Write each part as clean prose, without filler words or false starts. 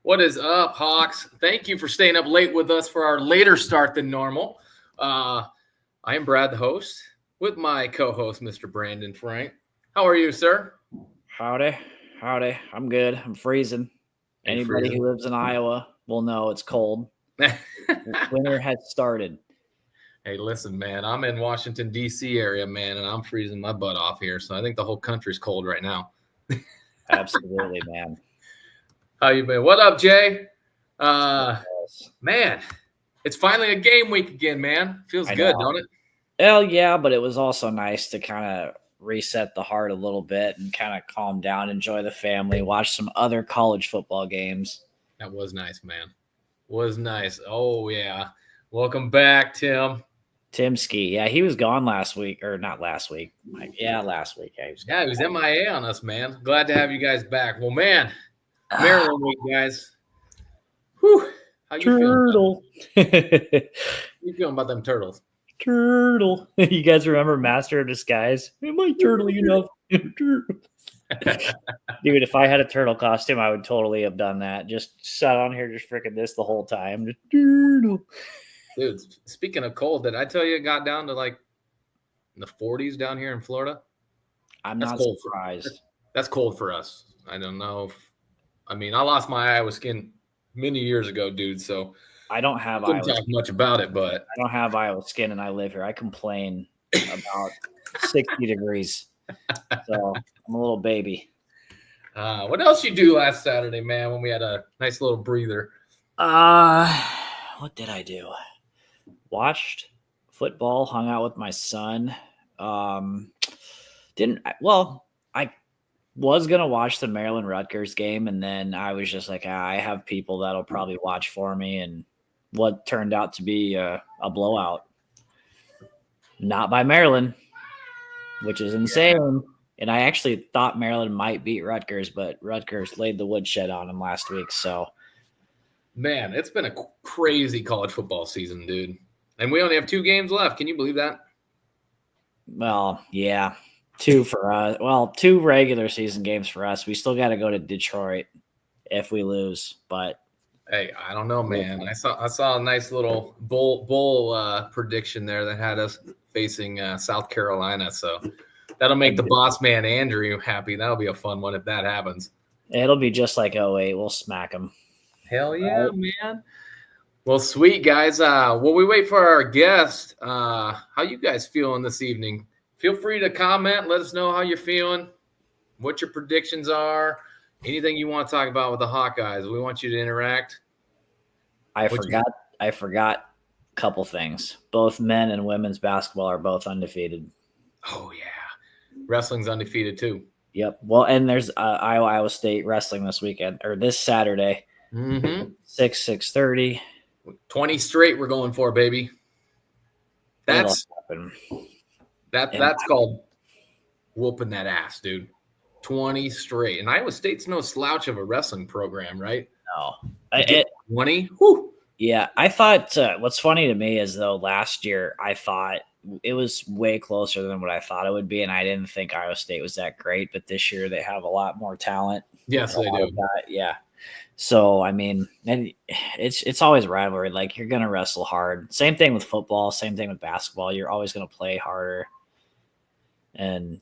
What is up, Hawks? Thank you for staying up late with us for our later start than normal. I am Brad, the host, with my co-host, Mr. Brandon Frank. How are you, sir? Howdy. I'm good. I'm freezing. Anybody who lives in Iowa will know it's cold. Winter has started. Hey, listen, man. I'm in Washington, D.C. area, man, and I'm freezing my butt off here. So I think the whole country's cold right now. Absolutely, man. How you been? What up, Jay? Man, it's finally a game week again, man. Feels good, don't it? Well, yeah, but it was also nice to kind of reset the heart a little bit and kind of calm down, enjoy the family, watch some other college football games. That was nice, man. Was nice. Oh, yeah. Welcome back, Tim. Timski. Yeah, he was gone last week, or not last week. Last week. Yeah, he was MIA on us, man. Glad to have you guys back. Well, man, Maryland week, guys. Whew. How you Turtle. You feeling about them turtles? Turtle. You guys remember Master of Disguise? Am I turtle enough? Dude, if I had a turtle costume, I would totally have done that. Just sat on here, just freaking this the whole time. Just turtle. Dude, speaking of cold, did I tell you it got down to like in the 40s down here in Florida? I'm not surprised. That's cold for us. I don't know. I lost my Iowa skin many years ago, dude. So I don't have Iowa skin. Talk much about it, but I don't have Iowa skin, and I live here. I complain about 60 degrees. So I'm a little baby. What else you do last Saturday, man? When we had a nice little breather. What did I do? Watched football, hung out with my son. I was going to watch the Maryland Rutgers game, and then I was just like, I have people that'll probably watch for me, and what turned out to be a blowout. Not by Maryland, which is insane. Yeah. And I actually thought Maryland might beat Rutgers, but Rutgers laid the woodshed on them last week. So, man, it's been a crazy college football season, dude. And we only have 2 games left. Can you believe that? Well, yeah. 2 for us. Well, 2 regular season games for us. We still got to go to Detroit if we lose. But hey, I don't know, man. I saw a nice little bowl prediction there that had us facing South Carolina. So that'll make the boss man Andrew happy. That'll be a fun one if that happens. It'll be just like 08. We'll smack them. Hell yeah, man. Well, sweet, guys. While we wait for our guest, how you guys feeling this evening? Feel free to comment. Let us know how you're feeling, what your predictions are, anything you want to talk about with the Hawkeyes. We want you to interact. I forgot a couple things. Both men and women's basketball are both undefeated. Oh, yeah. Wrestling's undefeated, too. Yep. Well, and there's Iowa State wrestling this weekend, or this Saturday. 6:30. 20 straight we're going for, baby. That's called whooping that ass, dude. 20 straight. And Iowa State's no slouch of a wrestling program, right? No. 20? Whew. Yeah, I thought what's funny to me is, though, last year I thought it was way closer than what I thought it would be, and I didn't think Iowa State was that great, but this year they have a lot more talent. Yes, they do. Yeah. So, and it's always rivalry. Like, you're going to wrestle hard. Same thing with football. Same thing with basketball. You're always going to play harder. And,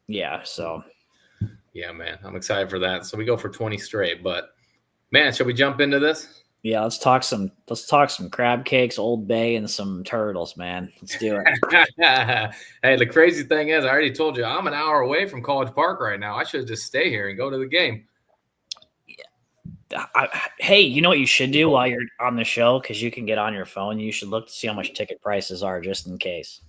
yeah, so. Yeah, man. I'm excited for that. So we go for 20 straight. But, man, shall we jump into this? Yeah, let's talk some crab cakes, Old Bay, and some turtles, man. Let's do it. Hey, the crazy thing is, I already told you, I'm an hour away from College Park right now. I should just stay here and go to the game. Hey, you know what you should do while you're on the show? Because you can get on your phone. You should look to see how much ticket prices are just in case.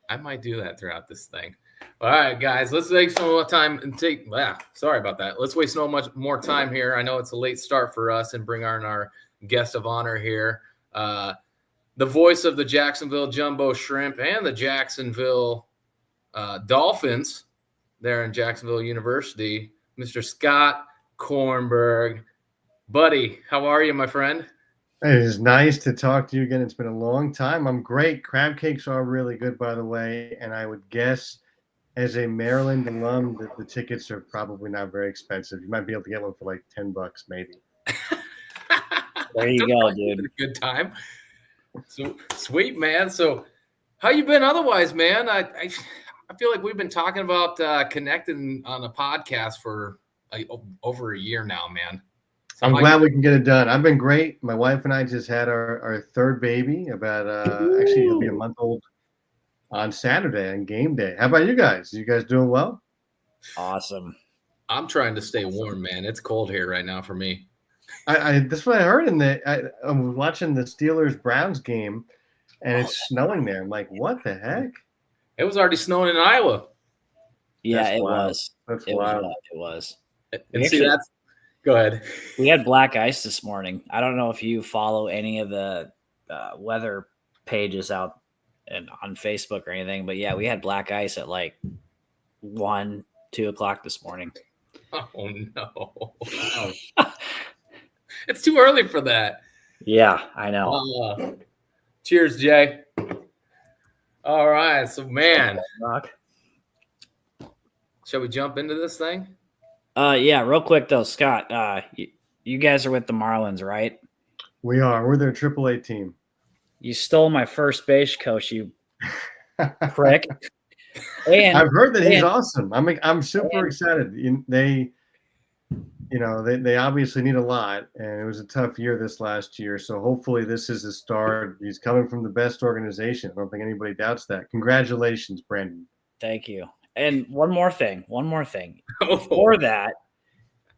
I might do that throughout this thing. All right, guys, let's take some more time and sorry about that. Let's waste no much more time here. I know it's a late start for us and bring on our guest of honor here. The voice of the Jacksonville Jumbo Shrimp and the Jacksonville Dolphins there in Jacksonville University, Mr. Scott Kornberg. Buddy, how are you, my friend? It is nice to talk to you again. It's been a long time. I'm great. Crab cakes are really good, by the way. And I would guess as a Maryland alum, the tickets are probably not very expensive. You might be able to get one for like $10, maybe. There you go, dude. A good time. So sweet, man. So how you been otherwise, man? I feel like we've been talking about connecting on a podcast for over a year now, man. So I'm glad we can get it done. I've been great. My wife and I just had our third baby about actually he'll be a month old on Saturday on game day. How about you guys? You guys doing well? Awesome. I'm trying to stay warm, man. It's cold here right now for me. That's what I heard I'm watching the Steelers-Browns game, and it's snowing there. I'm like, what the heck? It was already snowing in Iowa. Yeah, That's it wild. was. That's It wild. was. And see, that's go ahead. We had black ice this morning. I don't know if you follow any of the weather pages out and on Facebook or anything, but yeah, we had black ice at like 1, 2 o'clock this morning. Oh no. It's too early for that. Yeah, I know. Cheers, Jay. All right. So, man, shall we jump into this thing? Yeah, real quick though, Scott, you guys are with the Marlins, right? We are. We're their AAA team. You stole my first base coach, you prick. And I've heard that he's awesome. I'm super excited. They obviously need a lot, and it was a tough year this last year. So hopefully this is a start. He's coming from the best organization. I don't think anybody doubts that. Congratulations, Brandon. Thank you. And one more thing. Before that,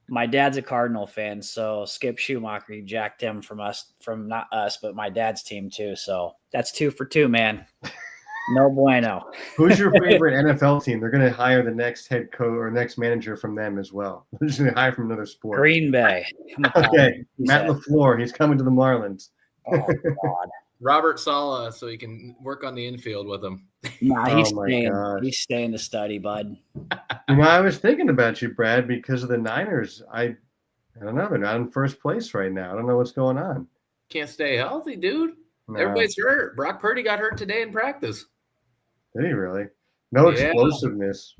my dad's a Cardinal fan, so Skip Schumacher, he jacked him from not us, but my dad's team too. So that's 2 for 2, man. No bueno. Who's your favorite NFL team? They're going to hire the next head coach or next manager from them as well. They're just going to hire from another sport. Green Bay. Okay, Matt LaFleur. He's coming to the Marlins. Oh, God. Robert Saleh, so you can work on the infield with him. Nah, he's staying to study, bud. I was thinking about you, Brad, because of the Niners. I don't know. They're not in first place right now. I don't know what's going on. Can't stay healthy, dude. No. Everybody's hurt. Brock Purdy got hurt today in practice. Did he really? No explosiveness.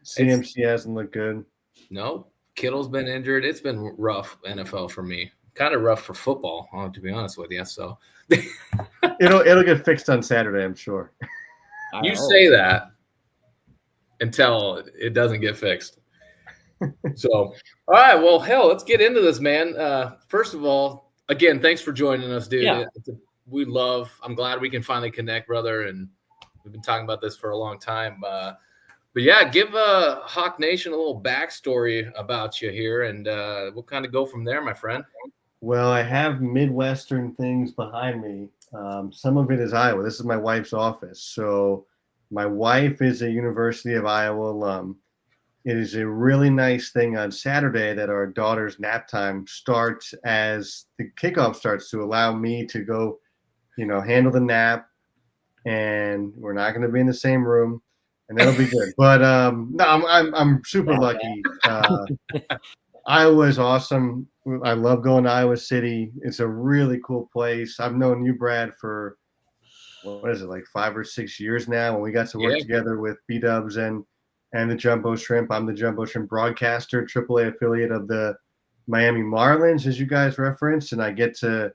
CMC hasn't looked good. No. Kittle's been injured. It's been rough NFL for me. Kind of rough for football, to be honest with you. So it'll get fixed on Saturday, I'm sure. You say that until it doesn't get fixed. So, all right. Well, hell, let's get into this, man. First of all, again, thanks for joining us, dude. Yeah. I'm glad we can finally connect, brother. And we've been talking about this for a long time. But yeah, give Hawk Nation a little backstory about you here, and we'll kind of go from there, my friend. Well, I have Midwestern things behind me. Some of it is Iowa. This is my wife's office. So my wife is a University of Iowa alum. It is a really nice thing on Saturday that our daughter's nap time starts as the kickoff starts to allow me to go, handle the nap. And we're not going to be in the same room, and that'll be good. But no, I'm super lucky. Iowa is awesome. I love going to Iowa City. It's a really cool place. I've known you, Brad, for what is it, like 5 or 6 years now. When we got to work together with B-Dubs and the Jumbo Shrimp. I'm the Jumbo Shrimp broadcaster, AAA affiliate of the Miami Marlins, as you guys referenced, and I get to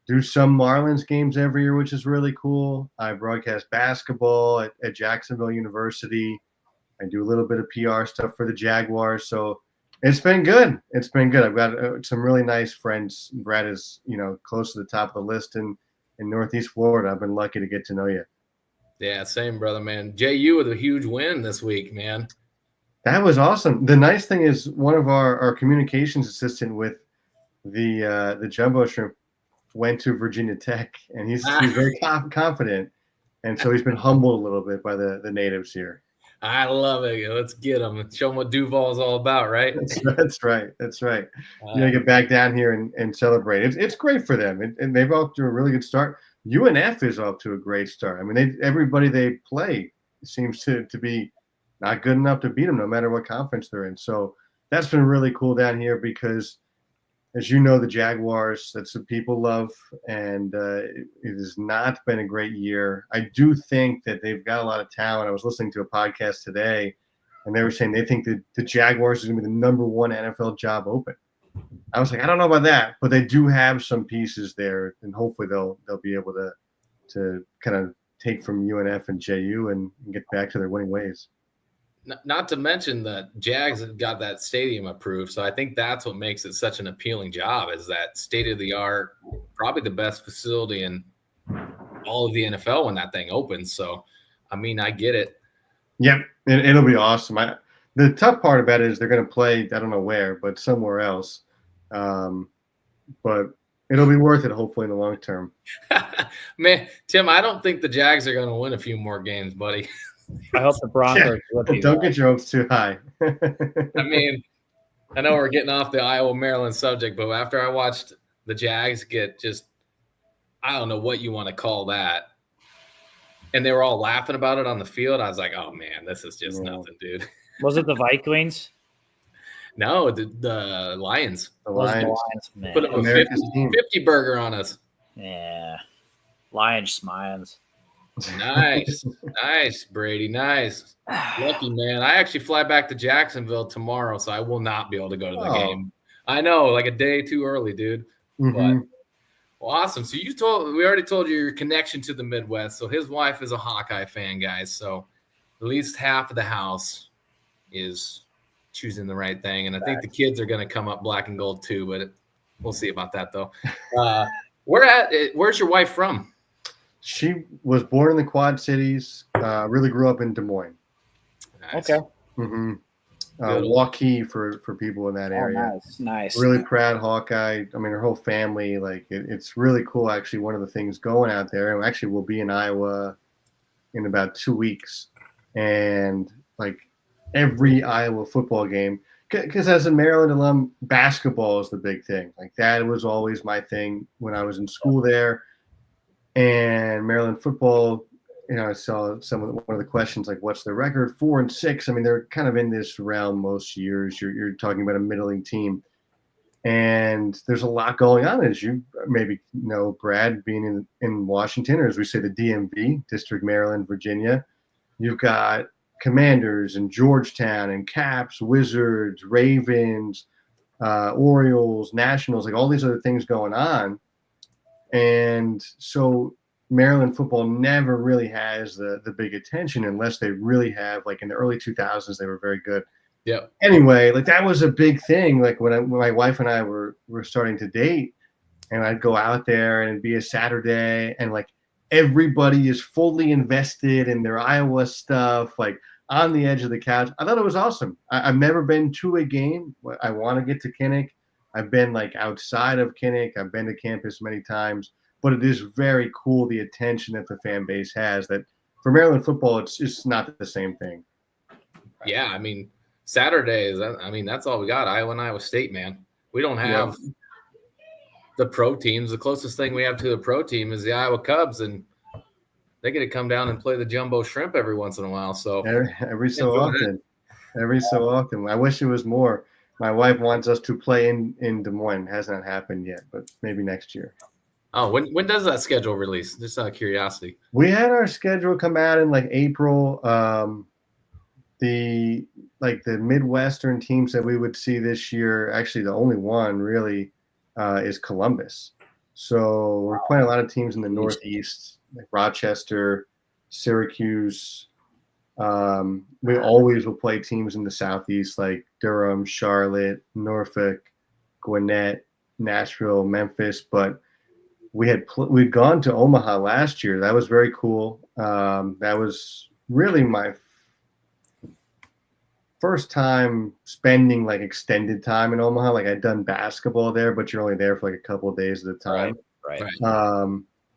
do some Marlins games every year, which is really cool. I broadcast basketball at Jacksonville University. I do a little bit of PR stuff for the Jaguars. So it's been good. It's been good. I've got some really nice friends. Brad is, close to the top of the list in Northeast Florida. I've been lucky to get to know you. Yeah, same, brother, man. JU with a huge win this week, man. That was awesome. The nice thing is one of our communications assistant with the Jumbo Shrimp went to Virginia Tech, and he's very confident, and so he's been humbled a little bit by the natives here. I love it. Let's get them. Show them what Duval's all about, right? That's right. Get back down here and celebrate. It's great for them, and they've off to a really good start. UNF is off to a great start. I mean, everybody they play seems to be not good enough to beat them, no matter what conference they're in. So that's been really cool down here because as you know, the Jaguars, that's what people love, and it has not been a great year. I do think that they've got a lot of talent. I was listening to a podcast today, and they were saying they think that the Jaguars is going to be the number one NFL job open. I was like, I don't know about that, but they do have some pieces there, and hopefully they'll be able to kind of take from UNF and JU and get back to their winning ways. Not to mention that Jags have got that stadium approved, so I think that's what makes it such an appealing job, is that state-of-the-art, probably the best facility in all of the NFL when that thing opens. So, I mean, I get it. Yep, it'll be awesome. The tough part about it is they're going to play, I don't know where, but somewhere else. But it'll be worth it, hopefully, in the long term. Man, Tim, I don't think the Jags are going to win a few more games, buddy. I hope the Broncos don't get your hopes too high. I mean, I know we're getting off the Iowa-Maryland subject, but after I watched the Jags get just, I don't know what you want to call that, and they were all laughing about it on the field, I was like, oh, man, this is just nothing, dude. Was it the Vikings? No, the Lions. The Lions. Man. Put up a 50 burger on us. Yeah. Lions smiles. Nice. Nice, Brady. Nice. Lucky, man. I actually fly back to Jacksonville tomorrow, so I will not be able to go to the game. I know, like a day too early, dude. Mm-hmm. But well, awesome. So we already told you your connection to the Midwest. So his wife is a Hawkeye fan, guys. So at least half of the house is choosing the right thing. And I think the kids are going to come up black and gold too, but we'll see about that though. Where's your wife from? She was born in the Quad Cities, really grew up in Des Moines. Nice. Okay. Mm-hmm. Waukee for people in that area. Nice. Really proud Hawkeye. I mean, her whole family, like it's really cool. Actually, one of the things going out there, and actually we'll be in Iowa in about 2 weeks. And like every Iowa football game, because as a Maryland alum, basketball is the big thing. Like that was always my thing when I was in school there. And Maryland football, I saw one of the questions like, "What's their record? 4-6." I mean, they're kind of in this realm most years. You're talking about a middling team, and there's a lot going on, as you maybe know, Brad, being in Washington, or as we say, the DMV, District Maryland, Virginia. You've got Commanders and Georgetown and Caps, Wizards, Ravens, Orioles, Nationals, like all these other things going on. And so Maryland football never really has the big attention unless they really have, like in the early 2000s, they were very good. Yeah. Anyway, like that was a big thing. Like when my wife and I were starting to date, and I'd go out there and it'd be a Saturday, and like everybody is fully invested in their Iowa stuff, like on the edge of the couch. I thought it was awesome. I've never been to a game. I want to get to Kinnick. I've been like outside of Kinnick. I've been to campus many times, but it is very cool, the attention that the fan base has. That for Maryland football, it's just not the same thing. Yeah, I mean, Saturdays, that's all we got. Iowa and Iowa State, man. We don't have the pro teams. The closest thing we have to the pro team is the Iowa Cubs, and they get to come down and play the Jumbo Shrimp every once in a while. So every so often. I wish it was more. My wife wants us to play in Des Moines. It has not happened yet, but maybe next year. Oh, when does that schedule release? Just out of curiosity. We had our schedule come out in like April. The Midwestern teams that we would see this year, actually the only one really is Columbus. So we're playing a lot of teams in the Northeast, like Rochester, Syracuse. We always will play teams in the Southeast like Durham, Charlotte, Norfolk, Gwinnett, Nashville, Memphis. But we'd gone to Omaha last year. That was very cool. That was really my first time spending like extended time in Omaha. Like I'd done basketball there, but you're only there for like a couple of days at a time. Right.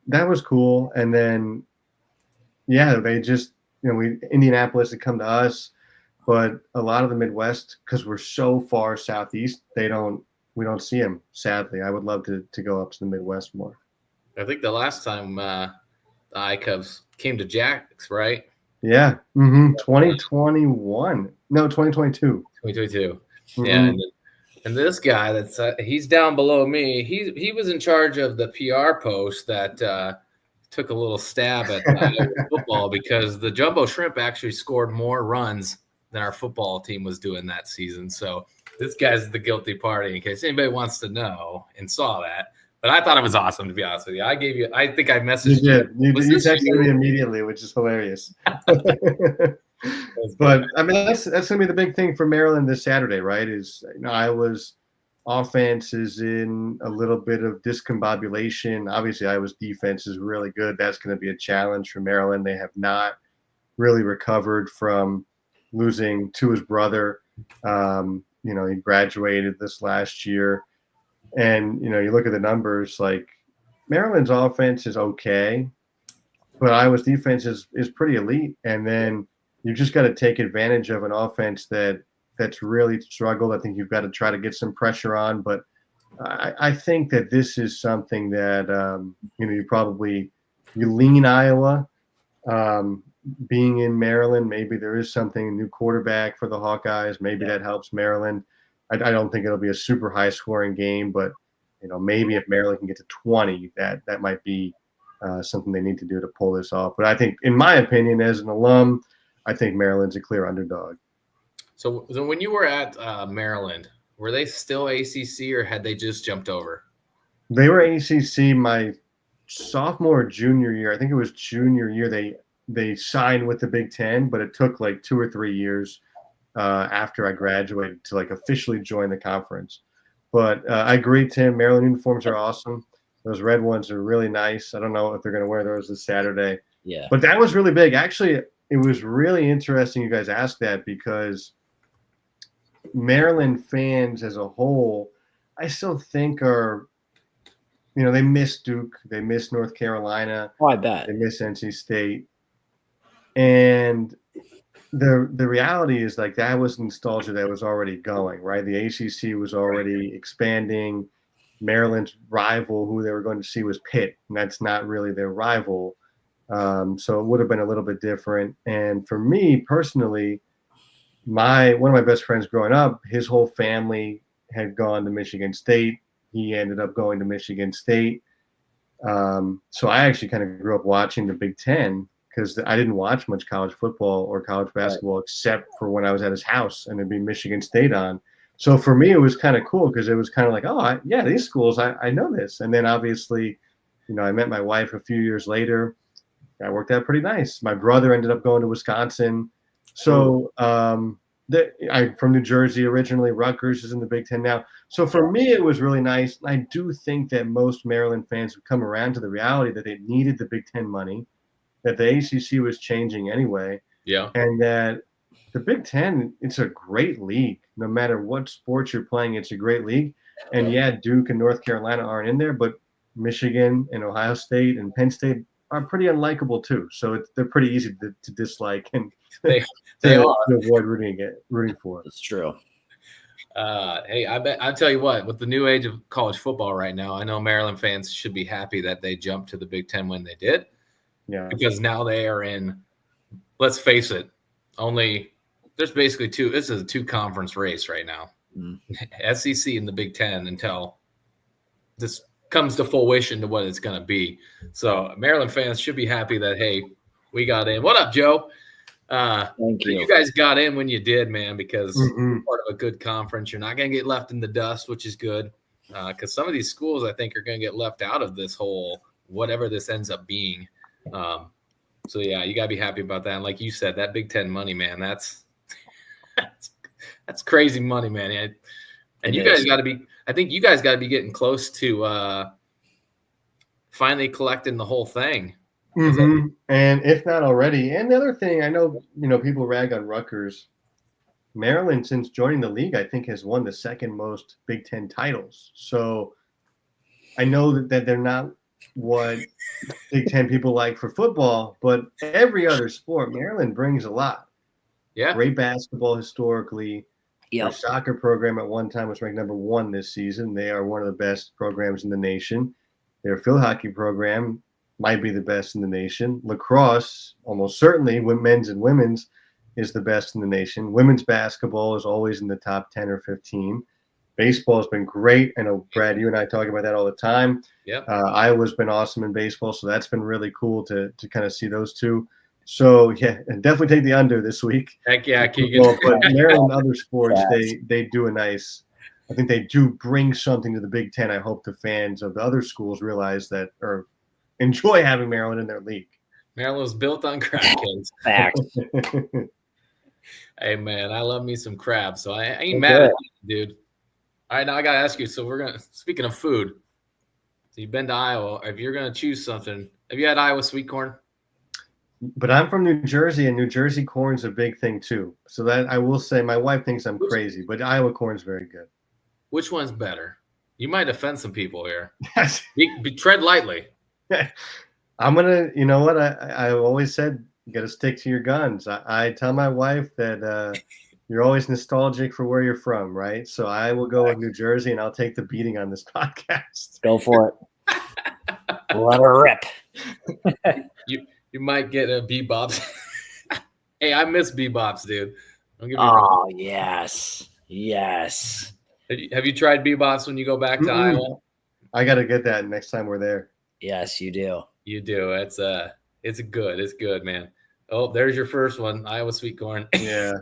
That was cool. And then, they just, Indianapolis had come to us, but a lot of the Midwest, because we're so far southeast, we don't see them. Sadly, I would love to go up to the Midwest more. I think the last time the I-Cubs came to Jax, right? Yeah. Mm-hmm. 2021. No, 2022. 2022. Mm-hmm. Yeah. And And this guy that's he's down below me. He was in charge of the PR post that took a little stab at football because the Jumbo Shrimp actually scored more runs than our football team was doing that season. So this guy's the guilty party in case anybody wants to know and saw that. But I thought it was awesome, to be honest with you. I think I messaged you. You texted me immediately, which is hilarious. But I mean, that's going to be the big thing for Maryland this Saturday, right? Is Iowa's offense is in a little bit of discombobulation. Obviously, Iowa's defense is really good. That's going to be a challenge for Maryland. They have not really recovered from losing to his brother. He graduated this last year. And, you look at the numbers, like Maryland's offense is okay, but Iowa's defense is pretty elite. And then you just got to take advantage of an offense that's really struggled. I think you've got to try to get some pressure on. But I think that this is something that, you lean Iowa. Being in Maryland, maybe there is something, a new quarterback for the Hawkeyes. Maybe that helps Maryland. I don't think it'll be a super high scoring game, but maybe if Maryland can get to 20, that might be something they need to do to pull this off. But I think, in my opinion, as an alum, I think Maryland's a clear underdog. So when you were at Maryland, were they still ACC or had they just jumped over? They were ACC my sophomore or junior year. I think it was junior year. They signed with the Big Ten, but it took like 2 or 3 years after I graduated to officially join the conference. But I agree, Tim. Maryland uniforms are awesome. Those red ones are really nice. I don't know if they're going to wear those this Saturday. Yeah. But that was really big. Actually, it was really interesting you guys asked that because Maryland fans as a whole, I still think are, they miss Duke. They miss North Carolina. Oh, I bet. They miss NC State. And the reality is that was nostalgia that was already going, right? The ACC was already expanding. Maryland's rival, who they were going to see, was Pitt, and that's not really their rival. So it would have been a little bit different. And for me personally, one of my best friends growing up, his whole family had gone to Michigan State. He ended up going to Michigan State. So I actually kind of grew up watching the Big Ten because I didn't watch much college football or college basketball except for when I was at his house and there'd be Michigan State on. So for me, it was kind of cool because it was kind of like, oh, these schools, I know this. And then obviously, I met my wife a few years later. That worked out pretty nice. My brother ended up going to Wisconsin. So I'm from New Jersey originally. Rutgers is in the Big Ten now. So for me, it was really nice. And I do think that most Maryland fans would come around to the reality that they needed the Big Ten money, that the ACC was changing anyway. Yeah. And that the Big Ten, it's a great league. No matter what sports you're playing, it's a great league. And Duke and North Carolina aren't in there, but Michigan and Ohio State and Penn State are pretty unlikable too. So they're pretty easy to dislike and they to avoid rooting for. That's true. Hey, I'll tell you what, with the new age of college football right now, I know Maryland fans should be happy that they jumped to the Big Ten when they did. Yeah. Because now they are in, let's face it, there's basically this is a 2-conference race right now. SEC and the Big Ten until this comes to fruition to what it's going to be. So Maryland fans should be happy that, hey, we got in. What up, Joe? Thank you. You guys got in when you did, man, because you're part of a good conference. You're not going to get left in the dust, which is good. Because some of these schools, I think, are going to get left out of this whole whatever this ends up being. So yeah, you gotta be happy about that. And like you said, that Big Ten money, man, that's crazy money, man. And you guys got to be. I think you guys got to be getting close to finally collecting the whole thing. Mm-hmm. And if not already, and the other thing, I know people rag on Rutgers. Maryland, since joining the league, I think has won the second most Big Ten titles. So I know that they're not what Big Ten people like for football, but every other sport, Maryland brings a lot. Yeah. Great basketball historically. Yep. Their soccer program at one time was ranked number 1 this season. They are one of the best programs in the nation. Their field hockey program might be the best in the nation. Lacrosse, almost certainly, men's and women's, is the best in the nation. Women's basketball is always in the top 10 or 15. Baseball has been great. I know, Brad, you and I talk about that all the time. Yep. Iowa's been awesome in baseball, so that's been really cool to kind of see those two. So yeah, and definitely take the under this week. Heck yeah, Keegan. But Maryland other sports, they do a nice. I think they do bring something to the Big Ten. I hope the fans of the other schools realize that or enjoy having Maryland in their league. Maryland was built on crab kids. Fact. Hey man, I love me some crab, so I ain't mad at you, dude. All right, now I gotta ask you. So speaking of food, so you've been to Iowa. If you're gonna choose something, have you had Iowa sweet corn? But I'm from New Jersey, and New Jersey corn's a big thing too. So that I will say, my wife thinks I'm crazy, but Iowa corn's very good. Which one's better? You might offend some people here. Tread lightly. I'm gonna. You know what? I've always said you got to stick to your guns. I tell my wife that you're always nostalgic for where you're from, right? So I will go with New Jersey, and I'll take the beating on this podcast. Go for it. Let her rip. You might get a Bebops. Hey, I miss Bebops, dude. Oh, yes. Yes. Have you tried Bebops when you go back to Iowa? I got to get that next time we're there. Yes, you do. You do. It's good. It's good, man. Oh, there's your first one, Iowa sweet corn. Yeah,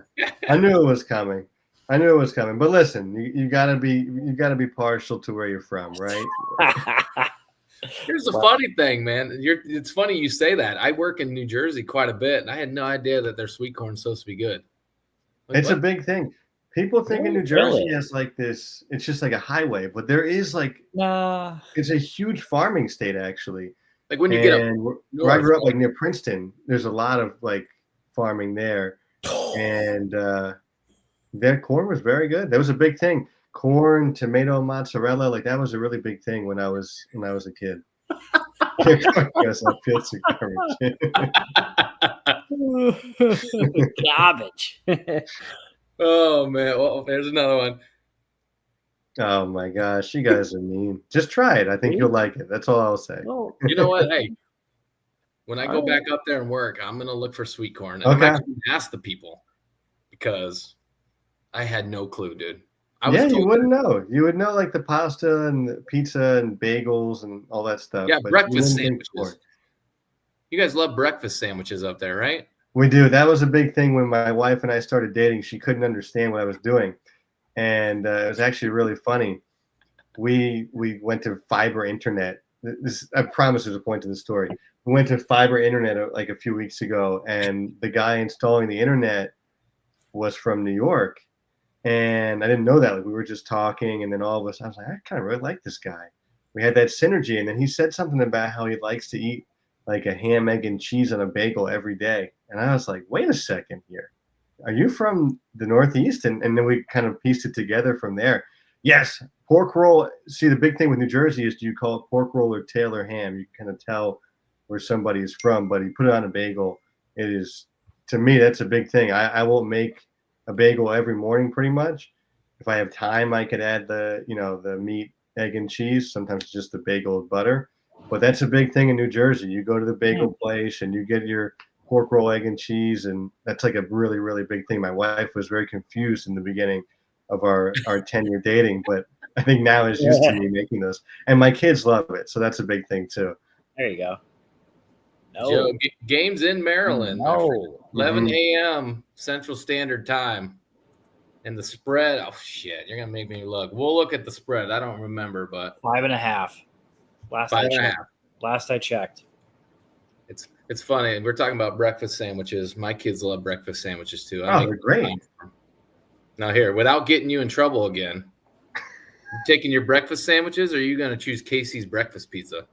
I knew it was coming. But listen, you gotta be partial to where you're from, right? Here's the funny thing, man. It's funny you say that. I work in New Jersey quite a bit, and I had no idea that their sweet corn's supposed to be good. It's a big thing. People think in New Jersey is like this. It's just like a highway, but there is like it's a huge farming state actually. Like when you get up where I grew up, like near Princeton, there's a lot of like farming there, and their corn was very good. That was a big thing. Corn, tomato, mozzarella, like that was a really big thing when I was a kid. Yes, I feel so garbage. Oh man! Well, there's another one. Oh my gosh, you guys are mean. Just try it. I think you'll like it. That's all I'll say. Well, you know what? Hey, when I go back up there and work, I'm gonna look for sweet corn. And I'm actually gonna ask the people because I had no clue, dude. You wouldn't know. You would know like the pasta and the pizza and bagels and all that stuff. Yeah, breakfast sandwiches. You guys love breakfast sandwiches up there, right? We do. That was a big thing when my wife and I started dating. She couldn't understand what I was doing. And it was actually really funny. We went to fiber internet. I promise there's a point to the story. We went to fiber internet like a few weeks ago, and the guy installing the internet was from New York. And I didn't know that. Like we were just talking, and then all of us, I was like, I kind of really like this guy. We had that synergy, and then he said something about how he likes to eat like a ham, egg, and cheese on a bagel every day. And I was like, wait a second here. Are you from the Northeast? And then we kind of pieced it together from there. Yes, pork roll. See, the big thing with New Jersey is do you call it pork roll or tail or ham? You kind of tell where somebody is from, but you put it on a bagel. It is, to me, that's a big thing. I won't make a bagel every morning pretty much. If I have time, I could add the meat, egg, and cheese. Sometimes it's just the bagel with butter. But that's a big thing in New Jersey. You go to the bagel place and you get your pork roll, egg, and cheese, and that's like a really, really big thing. My wife was very confused in the beginning of our 10-year dating, but I think now is used to me making those. And my kids love it, so that's a big thing too. There you go. No. Joe, games in Maryland. 11 a.m. Central Standard Time. And the spread, oh shit, you're gonna make me look. We'll look at the spread. I don't remember, but 5.5. Last I checked. It's funny, and we're talking about breakfast sandwiches. My kids love breakfast sandwiches too. They're great. Now here, without getting you in trouble again, you taking your breakfast sandwiches, or are you gonna choose Casey's breakfast pizza?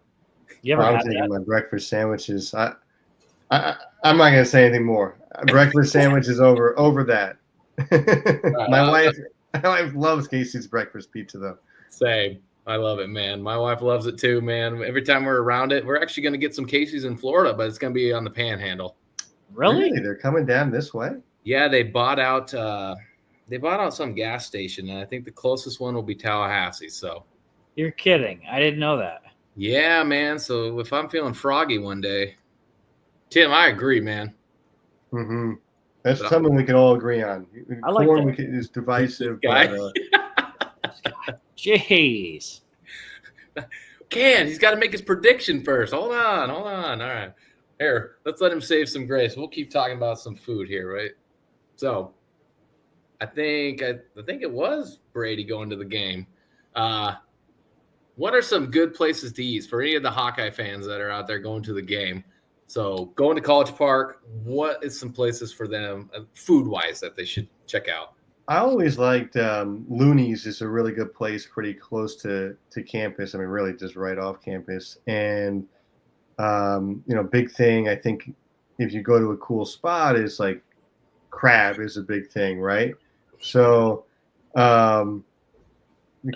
I'm taking my breakfast sandwiches. I'm not gonna say anything more. Breakfast sandwiches over that. My wife loves Casey's breakfast pizza though. Same. I love it, man. My wife loves it too, man. Every time we're around it, we're actually going to get some Casey's in Florida, but it's going to be on the Panhandle. Really? They're coming down this way? Yeah, they bought out some gas station, and I think the closest one will be Tallahassee. So you're kidding. I didn't know that. Yeah, man. So if I'm feeling froggy one day, Tim, I agree, man. Mm-hmm. That's something we can all agree on. I like corn is divisive. But, Jeez. He's got to make his prediction first. Hold on. All right. Here, let's let him save some grace. We'll keep talking about some food here, right? So, I think it was Brady going to the game. What are some good places to eat for any of the Hawkeye fans that are out there going to the game? So, going to College Park, what is some places for them, food-wise, that they should check out? I always liked Looney's is a really good place, pretty close to campus. I mean, really just right off campus. And big thing, I think if you go to a cool spot is like crab is a big thing, right? So the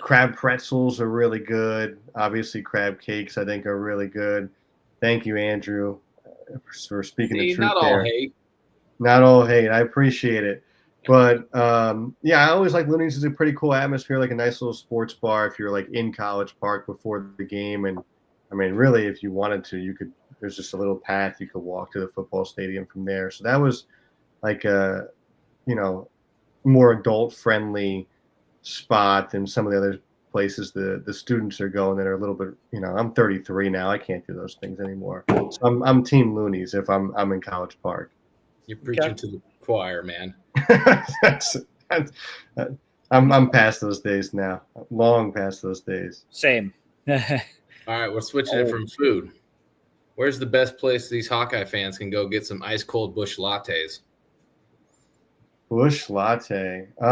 crab pretzels are really good. Obviously, crab cakes I think are really good. Thank you, Andrew, for speaking the truth not there. All hate. Not all hate. I appreciate it. But I always like Looney's is a pretty cool atmosphere, like a nice little sports bar if you're like in College Park before the game. And I mean, really, if you wanted to, you could. There's just a little path you could walk to the football stadium from there. So that was like a, more adult friendly spot than some of the other places the students are going that are a little bit. I'm 33 now. I can't do those things anymore. So I'm Team Looney's if I'm in College Park. You're preaching to the choir, man. I'm past those days now. Long past those days. Same. All right, we're switching it from food. Where's the best place these Hawkeye fans can go get some ice cold Busch lattes? Busch latte. Jay,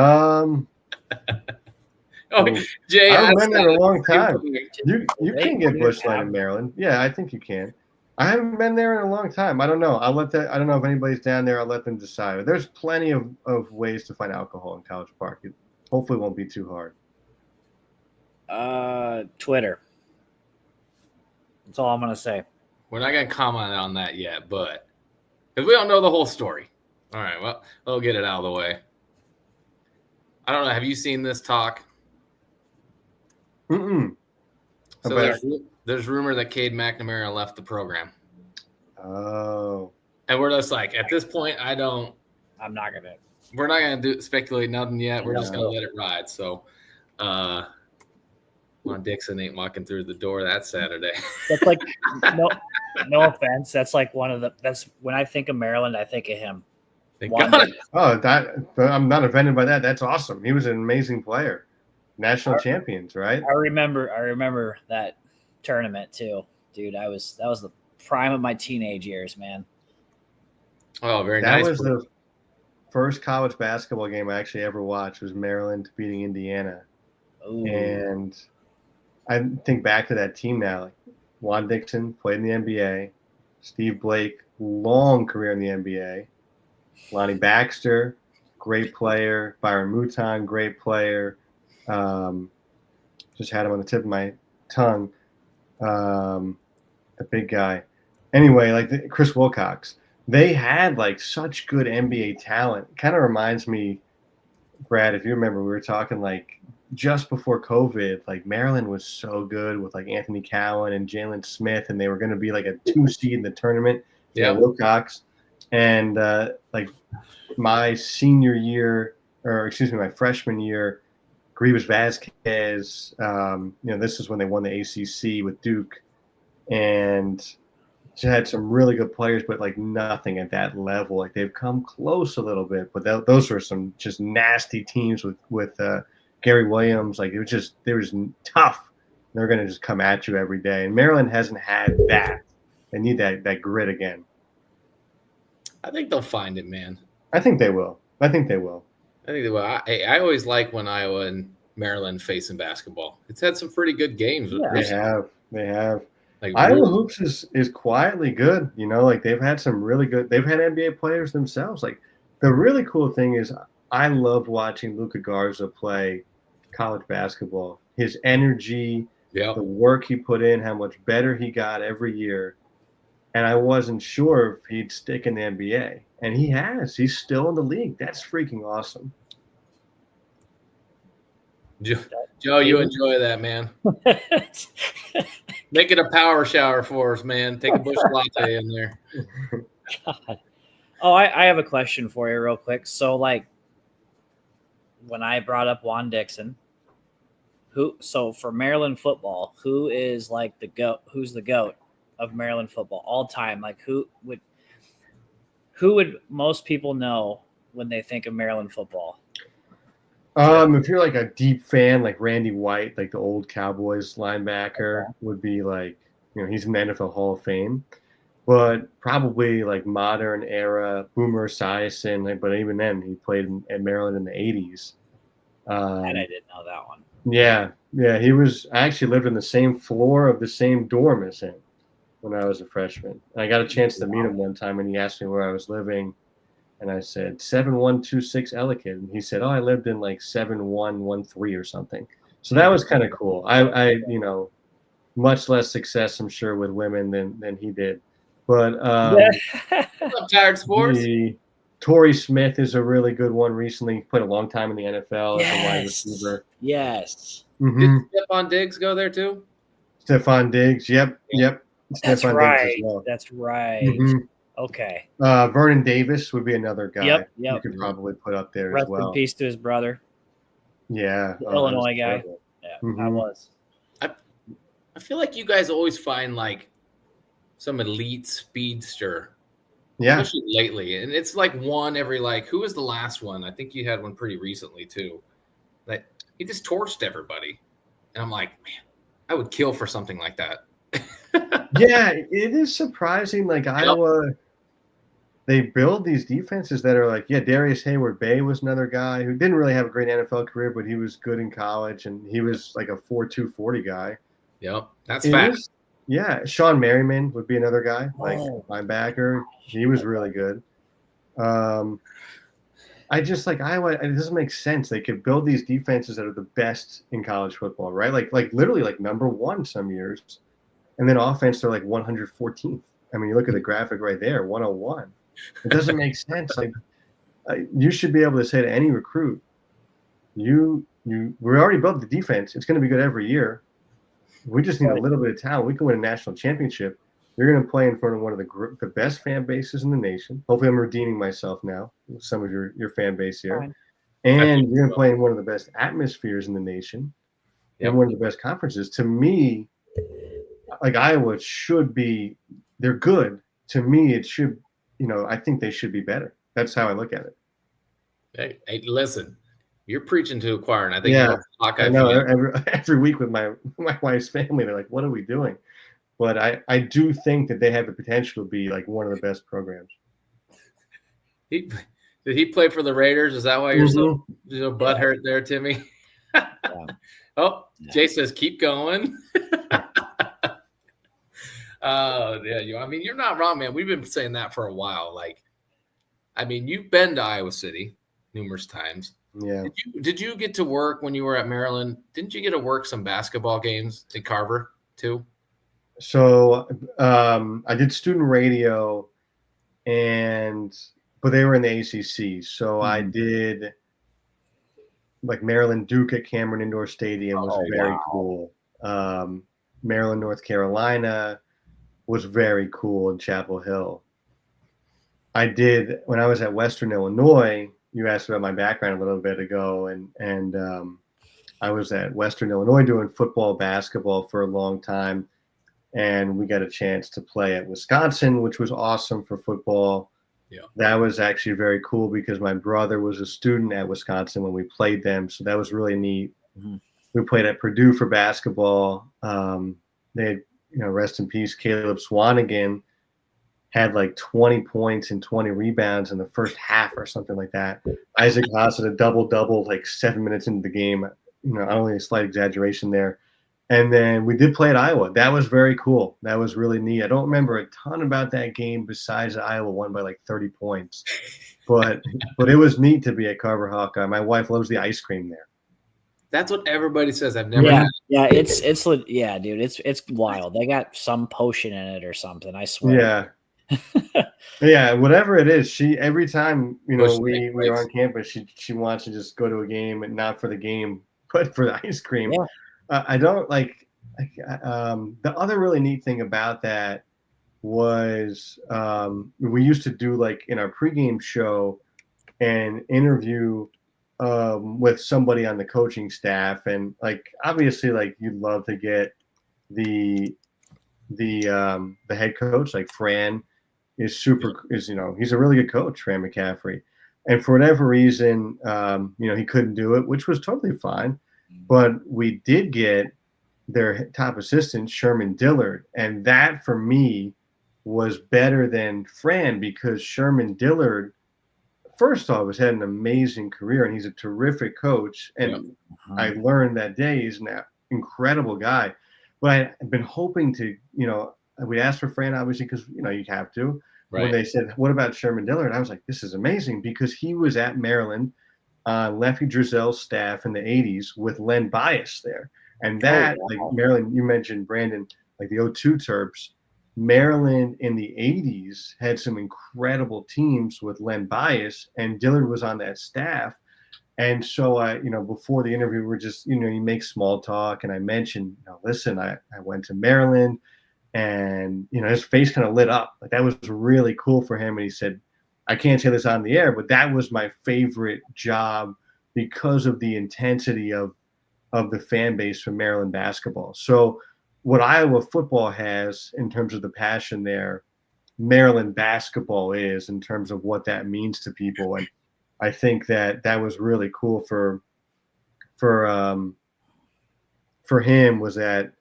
I haven't been there in a long time. You can get Busch Light in Maryland. Yeah, I think you can. I haven't been there in a long time. I don't know. I don't know if anybody's down there. I'll let them decide. There's plenty of ways to find alcohol in College Park. It hopefully won't be too hard. Twitter. That's all I'm going to say. We're not going to comment on that yet, but because we don't know the whole story. All right, well, we'll get it out of the way. I don't know. Have you seen this talk? Mm-mm. So there's rumor that Cade McNamara left the program. Oh. And we're just like, at this point, we're not going to speculate nothing yet. We're just going to let it ride. So, Lon Dixon ain't walking through the door that Saturday. That's like, no offense. That's like that's when I think of Maryland, I think of him. I'm not offended by that. That's awesome. He was an amazing player. National champions, right? I remember that tournament too, dude. That was the prime of my teenage years, man. Oh, very nice. That was the first college basketball game I actually ever watched. Was Maryland beating Indiana. Ooh. And I think back to that team now. Like Juan Dixon played in the NBA. Steve Blake, long career in the NBA. Lonnie Baxter, great player. Byron Mouton, great player. Just had him on the tip of my tongue. A big guy. Anyway, like Chris Wilcox. They had like such good NBA talent. Kind of reminds me, Brad, if you remember, we were talking like just before COVID, like Maryland was so good with like Anthony Cowan and Jalen Smith, and they were going to be like a 2 seed in the tournament. Yeah, Wilcox. And like my senior year, or excuse me, my freshman year, Grivas Vasquez, this is when they won the ACC with Duke, and just had some really good players, but like nothing at that level. Like they've come close a little bit, but those were some just nasty teams with Gary Williams. Like they were just tough. They're going to just come at you every day. And Maryland hasn't had that. They need that grit again. I think they'll find it, man. I think they will. I I always like when Iowa and Maryland face in basketball. It's had some pretty good games. Yeah, they have. Like Iowa hoops is quietly good. Like they've had some really good. They've had NBA players themselves. Like the really cool thing is I love watching Luka Garza play college basketball. His energy, the work he put in, how much better he got every year. And I wasn't sure if he'd stick in the NBA. And he has. He's still in the league. That's freaking awesome. Joe, you enjoy that, man. Make it a power shower for us, man. Take a Busch latte in there. God. Oh, I have a question for you real quick. So, like, when I brought up Juan Dixon, So for Maryland football, who is like the goat? Who's the goat of Maryland football all time? Like who would most people know when they think of Maryland football? If you're like a deep fan, like Randy White, like the old Cowboys linebacker, would be like, he's in the NFL Hall of Fame. But probably like modern era Boomer Esiason, but even then he played at Maryland in the 80s. And I didn't know that one. Yeah, he was. I actually lived on the same floor of the same dorm as him when I was a freshman. And I got a chance to meet him one time, and he asked me where I was living. And I said 7126 Ellicott, and he said, "Oh, I lived in like 7113 or something." So that was kind of cool. I much less success, I'm sure, with women than he did. But What's up, Tired Sports? Torrey Smith is a really good one. Recently, he played a long time in the NFL as a wide receiver. Yes. Mm-hmm. Did Stephon Diggs go there too? Stephon Diggs. Yep. That's Stephon right. Diggs as well. That's right. Mm-hmm. Okay. Vernon Davis would be another guy. Yep. You could probably put up there Rest as well. in peace to his brother. Yeah. The Illinois guy. Terrible. Yeah, I was. I feel like you guys always find like some elite speedster. Yeah. Especially lately. And it's like one every who was the last one? I think you had one pretty recently too. Like he just torched everybody. And I'm like, man, I would kill for something like that. Yeah, it is surprising. Like Iowa, they build these defenses that are like, Darius Hayward-Bay was another guy who didn't really have a great NFL career, but he was good in college, and he was like a 4.2 40 guy. Yep, that's fast. Yeah, Sean Merriman would be another guy, like linebacker. He was really good. I just like Iowa. It doesn't make sense. They could build these defenses that are the best in college football, right? Like literally like number one some years, and then offense they're like 114th. I mean, you look at the graphic right there, 101. It doesn't make sense. Like you should be able to say to any recruit, we already built the defense. It's going to be good every year. We just need a little bit of talent. We can win a national championship. You're going to play in front of one of the best fan bases in the nation. Hopefully, I'm redeeming myself now with some of your fan base here. Fine. And you're going to play in one of the best atmospheres in the nation and one of the best conferences. To me, like Iowa should be – they're good. To me, it should – I think they should be better. That's how I look at it. Hey, listen. You're preaching to a choir, and I think I know every week with my wife's family, they're like, "What are we doing?" But I do think that they have the potential to be like one of the best programs. Did he play for the Raiders? Is that why you're so butthurt there, Timmy? Jay says, "Keep going." Oh yeah, I mean, you're not wrong, man. We've been saying that for a while. Like, I mean, you've been to Iowa City numerous times. Yeah. Did you get to work when you were at Maryland? Didn't you get to work some basketball games at Carver too? So I did student radio, but they were in the ACC. So I did like Maryland Duke at Cameron Indoor Stadium was very cool. Maryland North Carolina was very cool in Chapel Hill. I did when I was at Western Illinois. You asked about my background a little bit ago, and I was at Western Illinois doing football, basketball for a long time, and we got a chance to play at Wisconsin, which was awesome for football. Yeah, that was actually very cool because my brother was a student at Wisconsin when we played them, so that was really neat. Mm-hmm. We played at Purdue for basketball. They had, rest in peace, Caleb Swanigan. Had like 20 points and 20 rebounds in the first half or something like that. Isaac Haas had a double-double like 7 minutes into the game. Only a slight exaggeration there. And then we did play at Iowa. That was very cool. That was really neat. I don't remember a ton about that game besides that Iowa won by like 30 points. But it was neat to be at Carver Hawkeye. My wife loves the ice cream there. That's what everybody says. I've never had it. Yeah, dude, it's wild. They got some potion in it or something, I swear. Yeah. Yeah, whatever it is, she every time we are on campus, she wants to just go to a game and not for the game, but for the ice cream. Yeah. I don't like the other really neat thing about that was we used to do like in our pregame show and interview with somebody on the coaching staff, and like obviously like you'd love to get the head coach, like Fran is he's a really good coach, Fran McCaffrey, and for whatever reason he couldn't do it, which was totally fine. But we did get their top assistant, Sherman Dillard, and that for me was better than Fran, because Sherman Dillard, first off, has had an amazing career and he's a terrific coach. And I learned that day he's an incredible guy. But I've been hoping to, we asked for Fran, obviously, because, you have to. Right. When they said, what about Sherman Dillard? I was like, this is amazing, because he was at Maryland, Lefty Drizel's staff in the 80s with Len Bias there. And that, like Maryland, you mentioned, Brandon, like the 02 Terps, Maryland in the 80s had some incredible teams with Len Bias, and Dillard was on that staff. And so before the interview, we're just, you make small talk, and I mentioned, listen, I went to Maryland, and, his face kind of lit up. Like, that was really cool for him. And he said, I can't say this on the air, but that was my favorite job because of the intensity of the fan base for Maryland basketball. So what Iowa football has in terms of the passion there, Maryland basketball is, in terms of what that means to people. And I think that was really cool for him, was that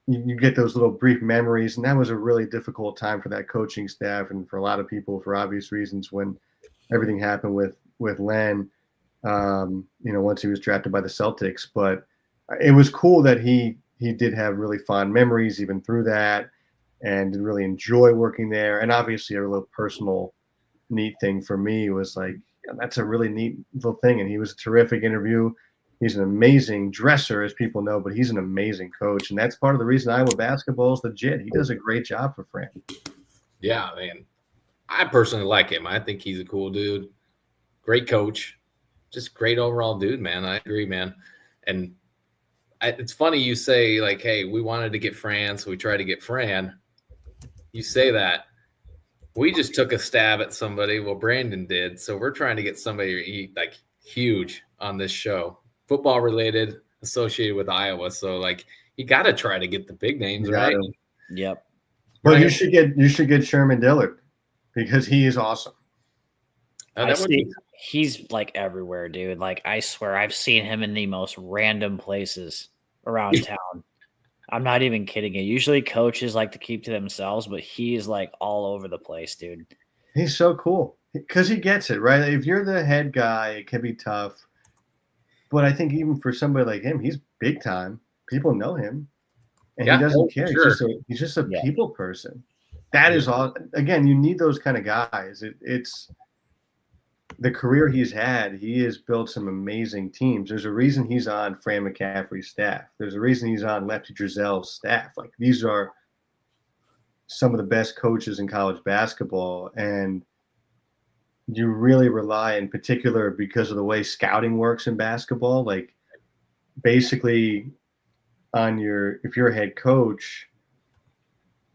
you get those little brief memories. And that was a really difficult time for that coaching staff and for a lot of people, for obvious reasons, when everything happened with Len, once he was drafted by the Celtics. But it was cool that he did have really fond memories even through that, and did really enjoy working there. And obviously a little personal neat thing for me was like, that's a really neat little thing. And he was a terrific interview. He's an amazing dresser, as people know, but he's an amazing coach. And that's part of the reason Iowa basketball is legit. He does a great job for Fran. Yeah, man. I personally like him. I think he's a cool dude. Great coach. Just great overall dude, man. I agree, man. And it's funny you say, like, hey, we wanted to get Fran, so we tried to get Fran. You say that. We just took a stab at somebody. Well, Brandon did. So we're trying to get somebody like huge on this show, football related, associated with Iowa. So like, you got to try to get the big names, right? Yep. Well, you should get Sherman Dillard, because he is awesome. He's like everywhere, dude. Like, I swear I've seen him in the most random places around town. I'm not even kidding you. Usually coaches like to keep to themselves, but he is like all over the place, dude. He's so cool because he gets it, right? If you're the head guy, it can be tough. But I think even for somebody like him, he's big time. People know him. And he doesn't care. Sure. He's just a people person. That is all. Again, you need those kind of guys. It's the career he's had. He has built some amazing teams. There's a reason he's on Fran McCaffrey's staff. There's a reason he's on Lefty Drizel's staff. Like, these are some of the best coaches in college basketball. And you really rely, in particular, because of the way scouting works in basketball, like basically if you're a head coach,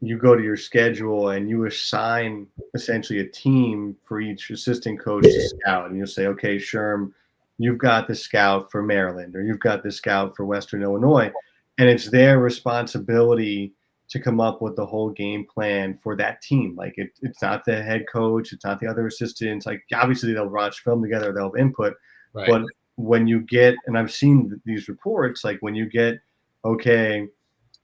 you go to your schedule and you assign essentially a team for each assistant coach to scout. And you'll say, okay, Sherm, you've got the scout for Maryland, or you've got the scout for Western Illinois. And it's their responsibility to come up with the whole game plan for that team. Like, it's not the head coach, it's not the other assistants. Like, obviously they'll watch film together, they'll have input. Right. But when you get, and I've seen these reports, like when you get, okay,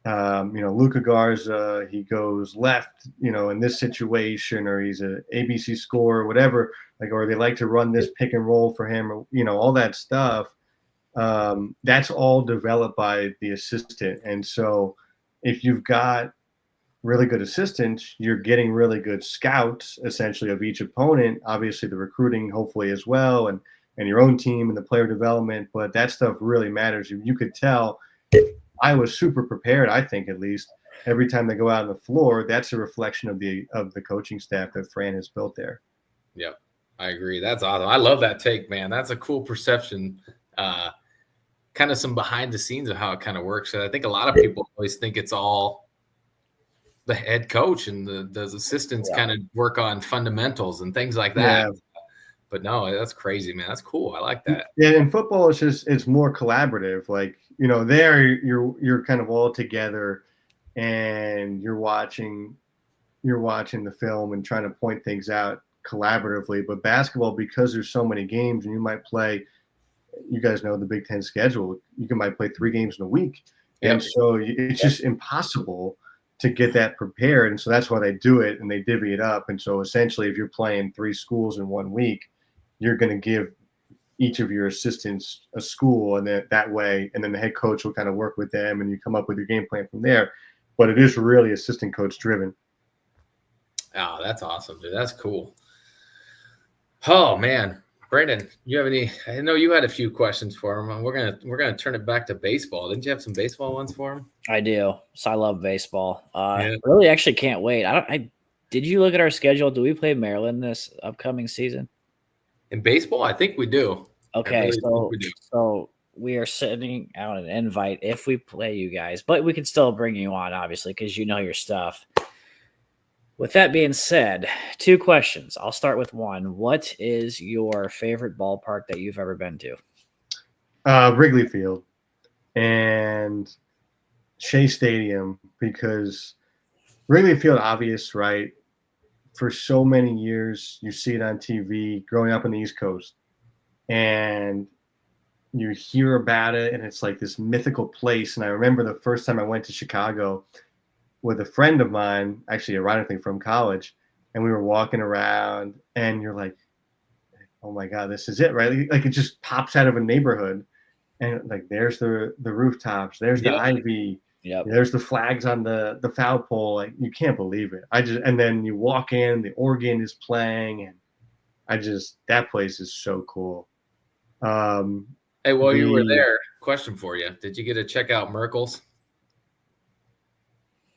Luka Garza, he goes left, in this situation, or he's a ABC scorer, whatever, like, or they like to run this pick and roll for him, or, all that stuff. That's all developed by the assistant. And so if you've got really good assistants, you're getting really good scouts, essentially, of each opponent, obviously the recruiting, hopefully, as well, and your own team and the player development. But that stuff really matters. You could tell I was super prepared, I think, at least. Every time they go out on the floor, that's a reflection of the coaching staff that Fran has built there. Yep, I agree. That's awesome. I love that take, man. That's a cool perception. Kind of some behind the scenes of how it kind of works. And I think a lot of people always think it's all the head coach and those assistants kind of work on fundamentals and things like that. But no, that's crazy, man. That's cool. I like that. Yeah, in football, it's more collaborative. Like, there you're kind of all together, and you're watching the film and trying to point things out collaboratively. But basketball, because there's so many games, and you might play, you guys know the Big Ten schedule, might play 3 games in a week, and so it's just impossible to get that prepared. And so that's why they do it, and they divvy it up. And so essentially, if you're playing 3 schools in 1 week, you're going to give each of your assistants a school, and that way, and then the head coach will kind of work with them, and you come up with your game plan from there. But it is really assistant coach driven. Oh, that's awesome, dude. That's cool. Oh man, Brandon, you have any? I know you had a few questions for him. We're gonna turn it back to baseball. Didn't you have some baseball ones for him? I do. So I love baseball. Really, actually can't wait. Did you look at our schedule? Do we play Maryland this upcoming season? In baseball, I think we do. Okay, so we are sending out an invite if we play you guys, but we can still bring you on, obviously, because you know your stuff. With that being said, 2 questions. I'll start with one. What is your favorite ballpark that you've ever been to? Wrigley Field and Shea Stadium, because Wrigley Field, obvious, right? For so many years, you see it on TV growing up on the East Coast, and you hear about it, and it's like this mythical place. And I remember the first time I went to Chicago with a friend of mine, actually ironically from college, and we were walking around, and you're like, oh my God, this is it, right? Like it just pops out of a neighborhood, and like there's the rooftops, there's the ivy, there's the flags on the foul pole. Like you can't believe it. And then you walk in, the organ is playing, and that place is so cool. Hey, while you were there, question for you: did you get to check out Merkel's?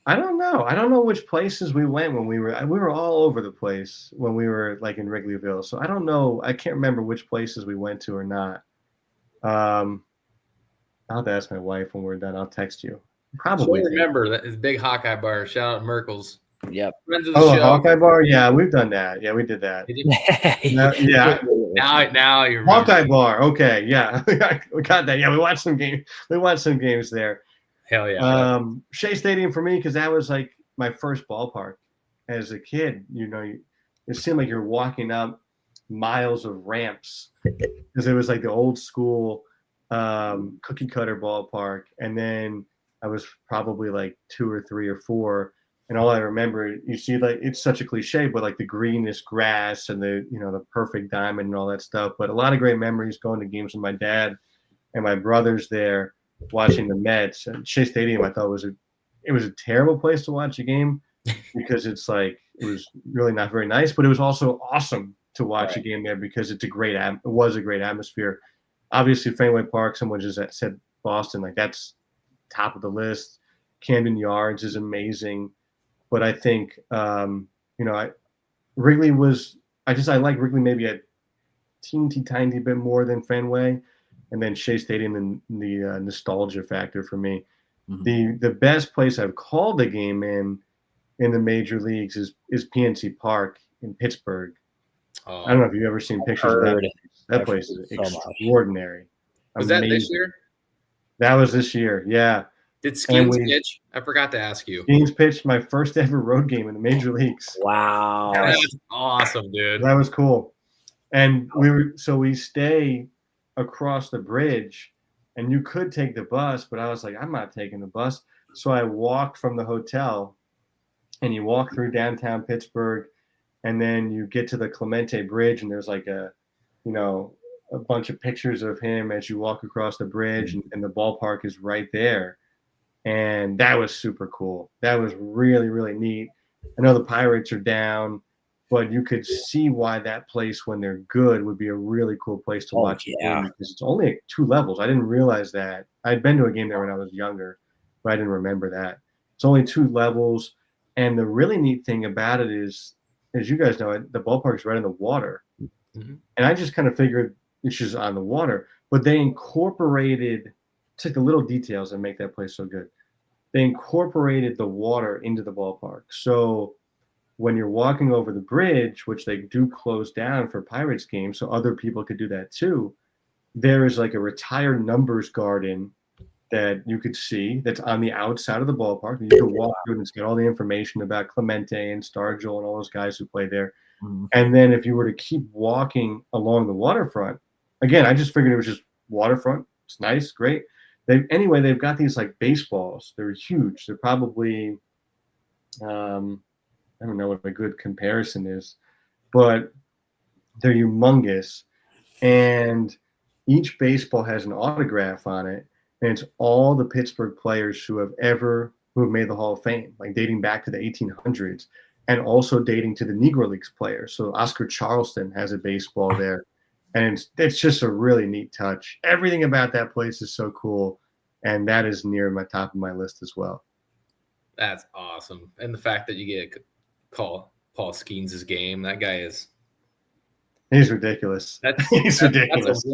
I don't know. I don't know which places we went when we were all over the place when we were like in Wrigleyville. So I don't know. I can't remember which places we went to or not. I'll have to ask my wife when we're done. I'll text you. Probably. Remember that is big Hawkeye Bar. Shout out Merkel's. Yep. Friends of the show. Hawkeye Bar. Yeah, we've done that. Yeah, we did that. Yeah. Now you're Hawkeye Bar. Okay. Yeah, we got that. Yeah, we watched some games. We watched some games there. Hell yeah. Shea Stadium for me, because that was like my first ballpark as a kid. It seemed like you're walking up miles of ramps because it was like the old school cookie cutter ballpark. And then I was probably like 2 or 3 or 4. And all I remember, you see, like it's such a cliche, but like the greenish grass and the perfect diamond and all that stuff. But a lot of great memories going to games with my dad and my brothers there, watching the Mets. And Shea Stadium, I thought was a terrible place to watch a game because it was really not very nice, but it was also awesome to watch a game there because it was a great atmosphere. Obviously, Fenway Park, someone just said Boston, like that's top of the list. Camden Yards is amazing, but I think Wrigley was. I like Wrigley maybe a teeny tiny bit more than Fenway. And then Shea Stadium and the nostalgia factor for me. Mm-hmm. The best place I've called a game in the major leagues is PNC Park in Pittsburgh. I don't know if you've ever seen pictures of that place. That place is extraordinary. Was that this year? That was this year, yeah. Did Skeens pitch? I forgot to ask you. Skeens pitched my first ever road game in the major leagues. Wow. That's awesome, dude. That was cool. And we stay across the bridge, and you could take the bus, but I was like, I'm not taking the bus. So I walked from the hotel, and you walk through downtown Pittsburgh, and then you get to the Clemente Bridge, and there's like a bunch of pictures of him as you walk across the bridge, and the ballpark is right there. And that was super cool. That was really, really neat. I know the Pirates are down, but you could see why that place, when they're good, would be a really cool place to watch a game because it's only 2 levels. I didn't realize that. I'd been to a game there when I was younger, but I didn't remember that. It's only 2 levels, and the really neat thing about it is, as you guys know, the ballpark's right on the water. Mm-hmm. And I just kind of figured it's just on the water, but they incorporated, took the little details that make that place so good. They incorporated the water into the ballpark. So when you're walking over the bridge, which they do close down for Pirates games, so other people could do that too, there is like a retired numbers garden that you could see that's on the outside of the ballpark. You can walk through and it's got all the information about Clemente and Stargell and all those guys who play there. Mhm. And then if you were to keep walking along the waterfront, again, I just figured it was just waterfront. It's nice, great. They've got these like baseballs. They're huge. They're probably, I don't know what a good comparison is, but they're humongous. And each baseball has an autograph on it. And it's all the Pittsburgh players who have made the Hall of Fame, like dating back to the 1800s and also dating to the Negro Leagues players. So Oscar Charleston has a baseball there. And it's just a really neat touch. Everything about that place is so cool. And that is near my top of my list as well. That's awesome. And the fact that you get to call Paul Skeens' game, that guy is. He's ridiculous. He's ridiculous. That's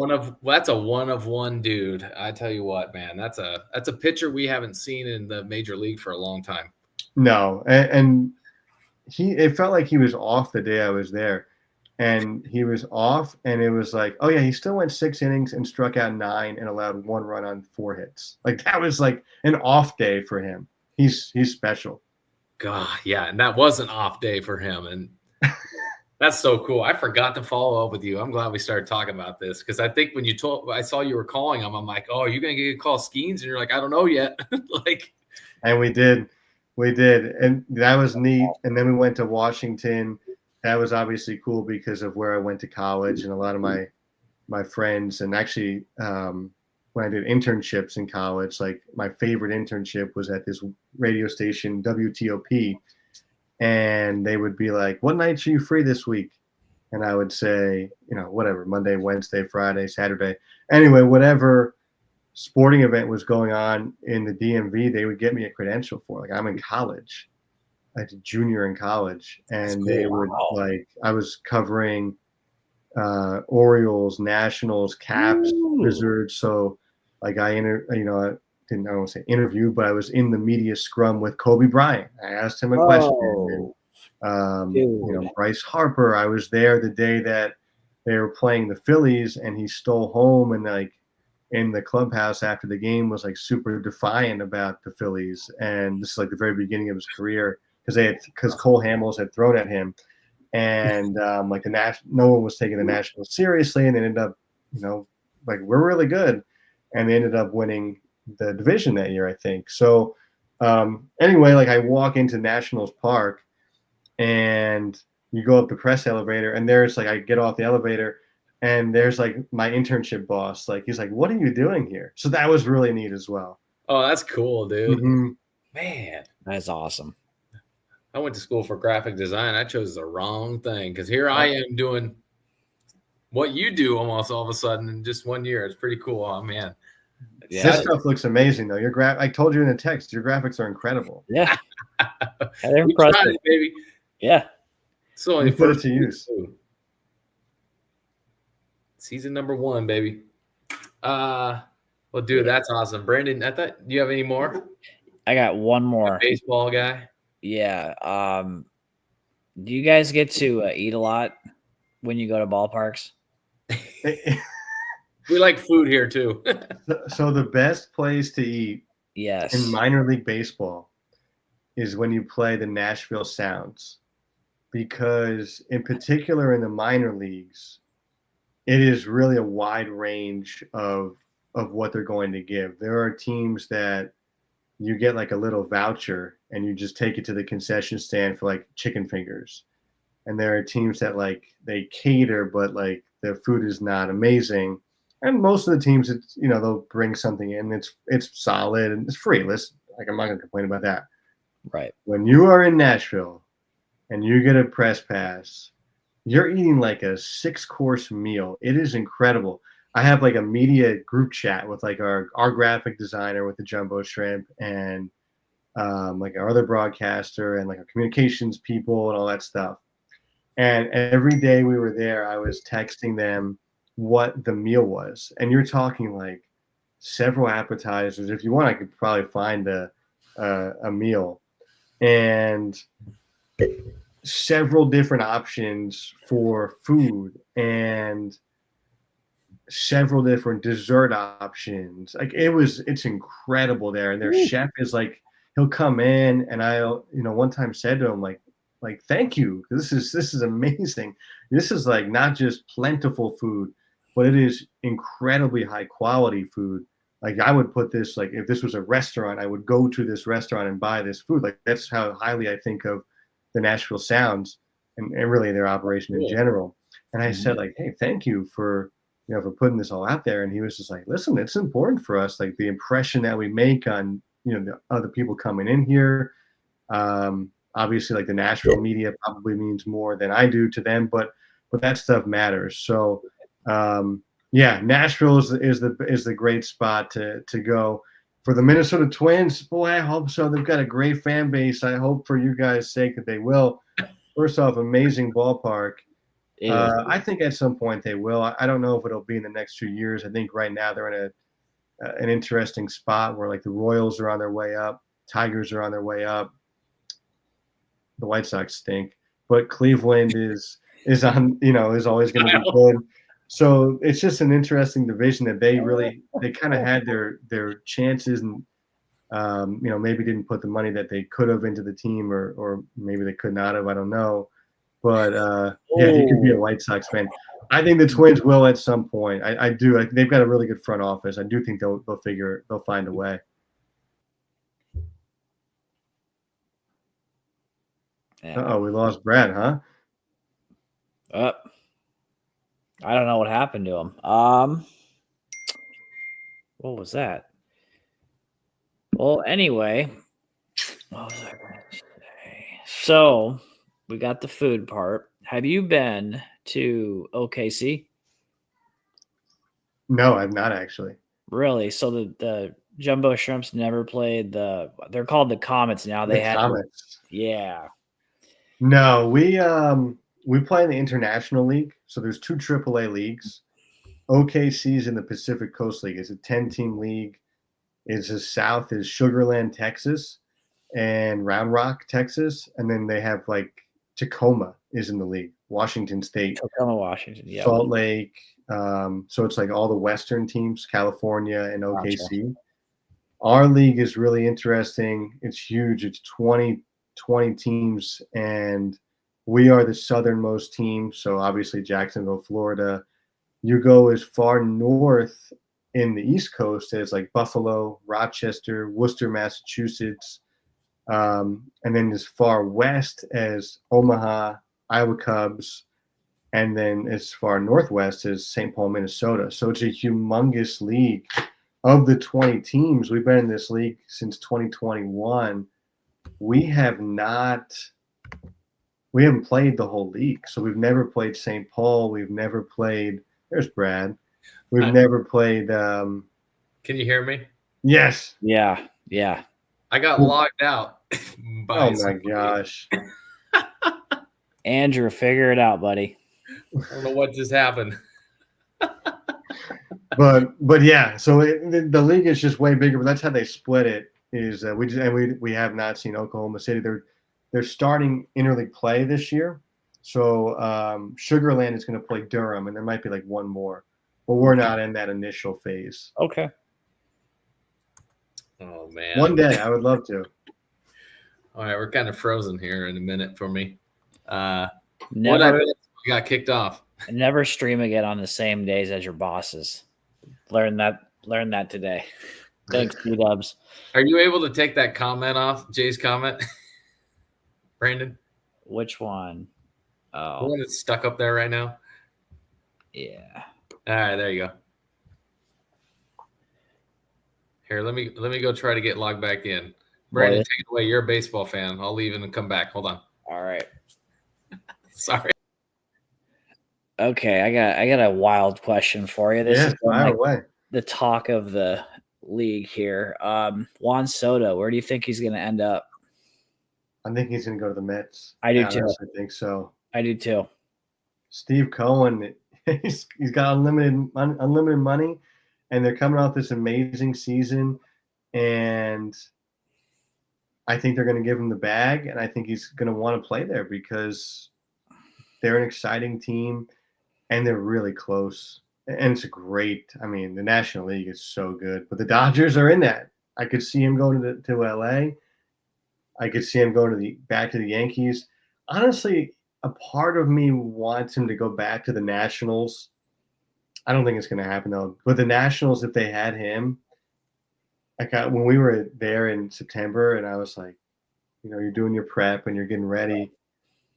a one of one dude. I tell you what, man, that's a pitcher we haven't seen in the major league for a long time. No, and it felt like he was off the day I was there, and he was off, and it was like, oh yeah, he still went 6 innings and struck out 9 and allowed 1 run on 4 hits. Like that was like an off day for him. He's special. God, yeah, and that was an off day for him, and. That's so cool. I forgot to follow up with you. I'm glad we started talking about this because I think when I saw you were calling him, I'm like, oh, you're going to get a call Skeens? And you're like, I don't know yet. And we did. And that was neat. And then we went to Washington. That was obviously cool because of where I went to college and a lot of my friends. And actually, when I did internships in college, like my favorite internship was at this radio station, WTOP. And they would be like, what nights are you free this week? And I would say, whatever, Monday, Wednesday, Friday, Saturday. Anyway, whatever sporting event was going on in the DMV, they would get me a credential for. Like I'm in college. I was a junior in college. And they would I was covering Orioles, Nationals, Caps, Wizards. So like I don't want to say interview, but I was in the media scrum with Kobe Bryant. I asked him a question. Bryce Harper, I was there the day that they were playing the Phillies and he stole home and like in the clubhouse after the game was like super defiant about the Phillies. And this is like the very beginning of his career because Cole Hamels had thrown at him. And no one was taking the Nationals seriously. And they ended up, like we're really good. And they ended up winning the division that year, I think. So anyway, like I walk into Nationals Park and you go up the press elevator and there's like I get off the elevator and there's like my internship boss. Like he's like, what are you doing here? So that was really neat as well. Oh, that's cool, dude. Mm-hmm. Man. That's awesome. I went to school for graphic design. I chose the wrong thing because here I am doing what you do almost all of a sudden in just 1 year. It's pretty cool. Oh, man. Yeah. This stuff looks amazing, though. I told you in the text, your graphics are incredible. Yeah. They're impressive. Tried it, baby. Yeah. It's only put it to use. Season number 1, baby. Well, dude, that's awesome. Brandon, do you have any more? I got one more. Baseball guy? Yeah. Do you guys get to eat a lot when you go to ballparks? We like food here too. So the best place to eat in minor league baseball is when you play the Nashville Sounds, because in particular in the minor leagues, it is really a wide range of what they're going to give. There are teams that you get like a little voucher and you just take it to the concession stand for like chicken fingers. And there are teams that like they cater, but like their food is not amazing. And most of the teams, it's they'll bring something in. It's solid and it's free. Listen, like I'm not gonna complain about that. Right. When you are in Nashville and you get a press pass, you're eating like a 6-course meal. It is incredible. I have like a media group chat with like our graphic designer with the Jumbo Shrimp and like our other broadcaster and like our communications people and all that stuff. And every day we were there, I was texting them what the meal was. And you're talking like several appetizers. If you want, I could probably find a meal. And several different options for food and several different dessert options. Like it's incredible there. And their chef is like, he'll come in, and one time said to him like, thank you. This is amazing. This is like not just plentiful food, but it is incredibly high quality food. Like I would put this, like if this was a restaurant, I would go to this restaurant and buy this food. Like that's how highly I think of the Nashville Sounds and really their operation in general. And I said like, hey, thank you for putting this all out there. And he was just like, listen, it's important for us, like the impression that we make on, the other people coming in here. Obviously, like the Nashville media probably means more than I do to them, but that stuff matters. So, Nashville is the great spot to go. For the Minnesota Twins, boy, I hope so. They've got a great fan base. I hope for you guys' sake that they will. First off, amazing ballpark. I think at some point they will. I don't know if it'll be in the next 2 years. I think right now they're in an interesting spot where like the Royals are on their way up, Tigers are on their way up. The White Sox stink, but Cleveland is on, is always going to be good. So it's just an interesting division that they kind of had their chances and, maybe didn't put the money that they could have into the team or maybe they could not have, I don't know. But you could be a White Sox fan. I think the Twins will at some point. I do. They've got a really good front office. I do think they'll find a way. Yeah. We lost Brad, huh? I don't know what happened to him. What was that? Well, anyway, what was I going to say? So we got the food part. Have you been to OKC? No, I've not actually. Really? So the Jumbo Shrimps never played they're called the Comets now. They had Comets. Yeah. No, we play in the International League. So there's 2 AAA leagues. OKC's in the Pacific Coast League. It's a 10-team league. It's as south as Sugar Land, Texas, and Round Rock, Texas. And then they have like Tacoma is in the league, Washington State. Tacoma, Washington, yeah. Salt Lake. So it's like all the Western teams, California and OKC. Gotcha. Our league is really interesting. It's huge. It's 20 teams, and we are the southernmost team. So obviously Jacksonville, Florida. You go as far north in the East Coast as like Buffalo, Rochester, Worcester, Massachusetts, and then as far west as Omaha, Iowa Cubs, and then as far northwest as St. Paul, Minnesota. So it's a humongous league. Of the 20 teams, we've been in this league since 2021. We haven't played the whole league. So we've never played St. Paul. We've never played – there's Brad. We've never played can you hear me? Yes. Yeah. I got logged out. Oh, my gosh. Andrew, figure it out, buddy. I don't know what just happened. But yeah, so the league is just way bigger. But that's how they split it. Is we have not seen Oklahoma City. They're starting interleague play this year. So Sugar Land is going to play Durham, and there might be like one more, but we're not in that initial phase. Okay. Oh man. One day I would love to. All right, we're kind of frozen here in a minute for me. Never got kicked off. Never stream again on the same days as your bosses. Learn that today. Thanks, B-Dubs. Are you able to take that comment off, Jay's comment? Brandon? Which one? Oh. The one that's stuck up there right now? Yeah. All right, there you go. Here, let me go try to get logged back in. Brandon, take it away. You're a baseball fan. I'll leave and come back. Hold on. All right. Sorry. Okay, I got a wild question for you. This is the talk of the league here. Juan Soto, where do you think he's going to end up? I think he's going to go to the Mets. I do too. I think so. I do too. Steve Cohen, he's got unlimited money, and they're coming off this amazing season. And I think they're going to give him the bag, and I think he's going to want to play there because they're an exciting team, and they're really close. And it's great. I mean, the National League is so good, but the Dodgers are in that. I could see him going to LA. I could see him going back to the Yankees. Honestly, a part of me wants him to go back to the Nationals. I don't think it's going to happen though. But the Nationals, if they had him, when we were there in September, and I was like, you're doing your prep and you're getting ready,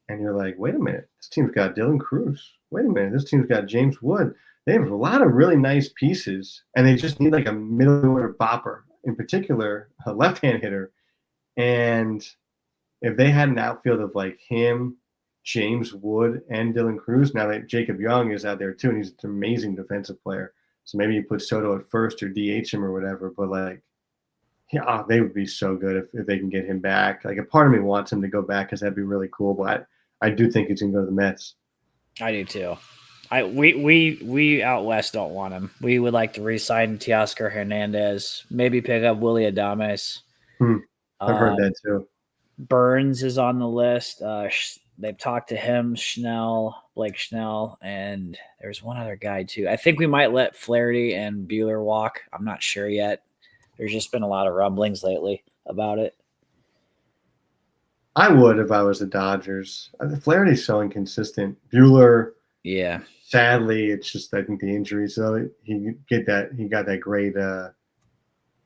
and you're like, wait a minute, this team's got Dylan Cruz. Wait a minute, this team's got James Wood. They have a lot of really nice pieces, and they just need like a middle order bopper, in particular, a left-hand hitter. And if they had an outfield of like him, James Wood, and Dylan Cruz, now that Jacob Young is out there too, and he's an amazing defensive player. So maybe you put Soto at first or DH him or whatever, but like, yeah, they would be so good if they can get him back. Like a part of me wants him to go back because that'd be really cool. But I do think he's gonna go to the Mets. I do too. We out west don't want him. We would like to re-sign Teoscar Hernandez, maybe pick up Willie Adames. I've heard that too. Burns is on the list. They've talked to him, Blake Schnell, and there's one other guy too. I think we might let Flaherty and Buehler walk. I'm not sure yet. There's just been a lot of rumblings lately about it. I would if I was the Dodgers. Flaherty's so inconsistent. Buehler, yeah. Sadly, it's just I think the injury. So he got that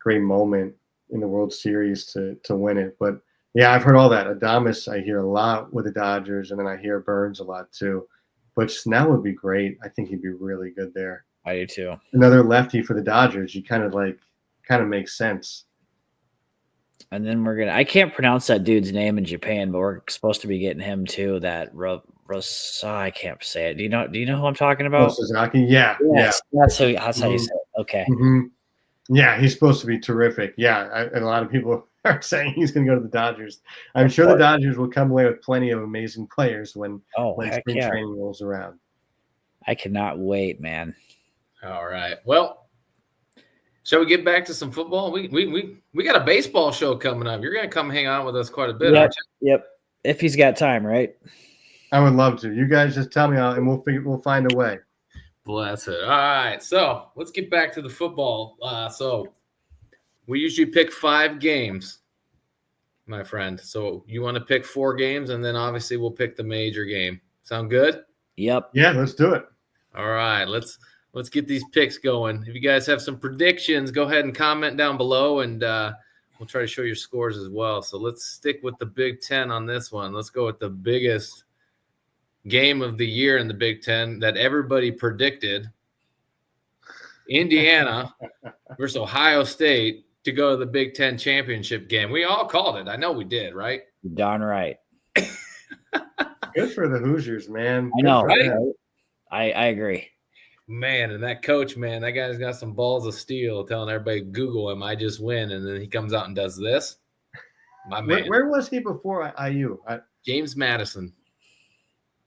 great moment in the World Series to win it. But yeah, I've heard all that. Adames, I hear a lot with the Dodgers, and then I hear Burns a lot too. But Snell would be great. I think he'd be really good there. I do too. Another lefty for the Dodgers. You kind of makes sense. And then I can't pronounce that dude's name in Japan, but we're supposed to be getting him too. That Rosa, I can't say it. Do you know who I'm talking about? Sasaki? Yeah. Yes, yeah. That's how you say it. Okay. Mm-hmm. Yeah, he's supposed to be terrific. Yeah, and a lot of people are saying he's going to go to the Dodgers. I'm sure the Dodgers will come away with plenty of amazing players when spring training rolls around. I cannot wait, man. All right. Well, shall we get back to some football? We got a baseball show coming up. You're going to come hang out with us quite a bit, aren't you? Yep. If he's got time, right? I would love to. You guys just tell me, and we'll find a way. Bless it. All right. So let's get back to the football. So we usually pick 5 games, my friend. So you want to pick 4 games, and then obviously we'll pick the major game. Sound good? Yep. Yeah, let's do it. All right. Let's get these picks going. If you guys have some predictions, go ahead and comment down below, and we'll try to show your scores as well. So let's stick with the Big Ten on this one. Let's go with the biggest game of the year in the Big Ten that everybody predicted. Indiana versus Ohio State to go to the Big Ten championship game. We all called it. I know we did, right? Darn right. Good for the Hoosiers, man. I know. Right? I agree. Man, and that coach, man, that guy's got some balls of steel telling everybody, Google him, I just win. And then he comes out and does this. My man. Where was he before IU? James Madison.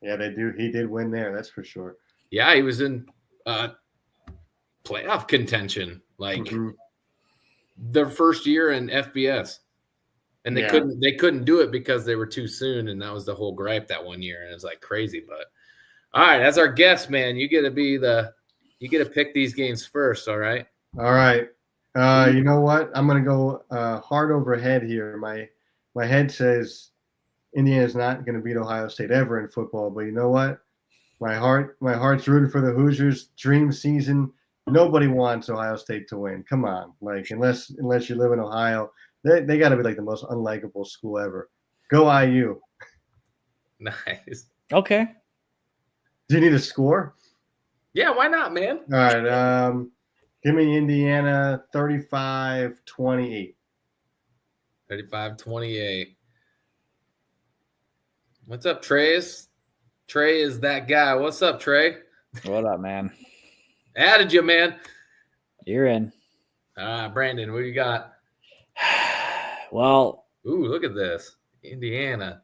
Yeah, he did win there, that's for sure. Yeah, he was in playoff contention, their first year in FBS. And they couldn't do it because they were too soon, and that was the whole gripe that one year, and it was like crazy. But all right, as our guest, man, you get to pick these games first, all right? All right. You know what? I'm gonna go hard over head here. My head says Indiana's not going to beat Ohio State ever in football, but you know what? My heart's rooting for the Hoosiers. Dream season. Nobody wants Ohio State to win. Come on, unless you live in Ohio, they got to be like the most unlikable school ever. Go IU. Nice. Okay. Do you need a score? Yeah, why not, man? All right. Give me Indiana 35-28. 35-28. What's up, Trey? Trey is that guy. What's up, Trey? What up, man? Added you, man. You're in. Brandon, what you got? Well. Ooh, look at this. Indiana.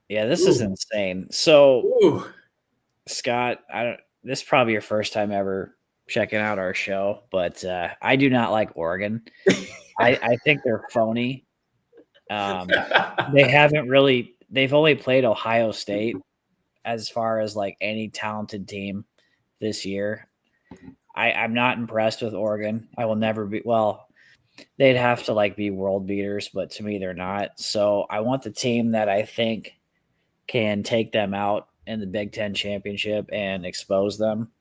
Yeah, this is insane. So, ooh. Scott, this is probably your first time ever checking out our show, but I do not like Oregon. I think they're phony. They've only played Ohio State as far as like any talented team this year. I'm not impressed with Oregon. I will never be. Well, they'd have to like be world beaters, but to me, they're not. So I want the team that I think can take them out in the Big Ten championship and expose them,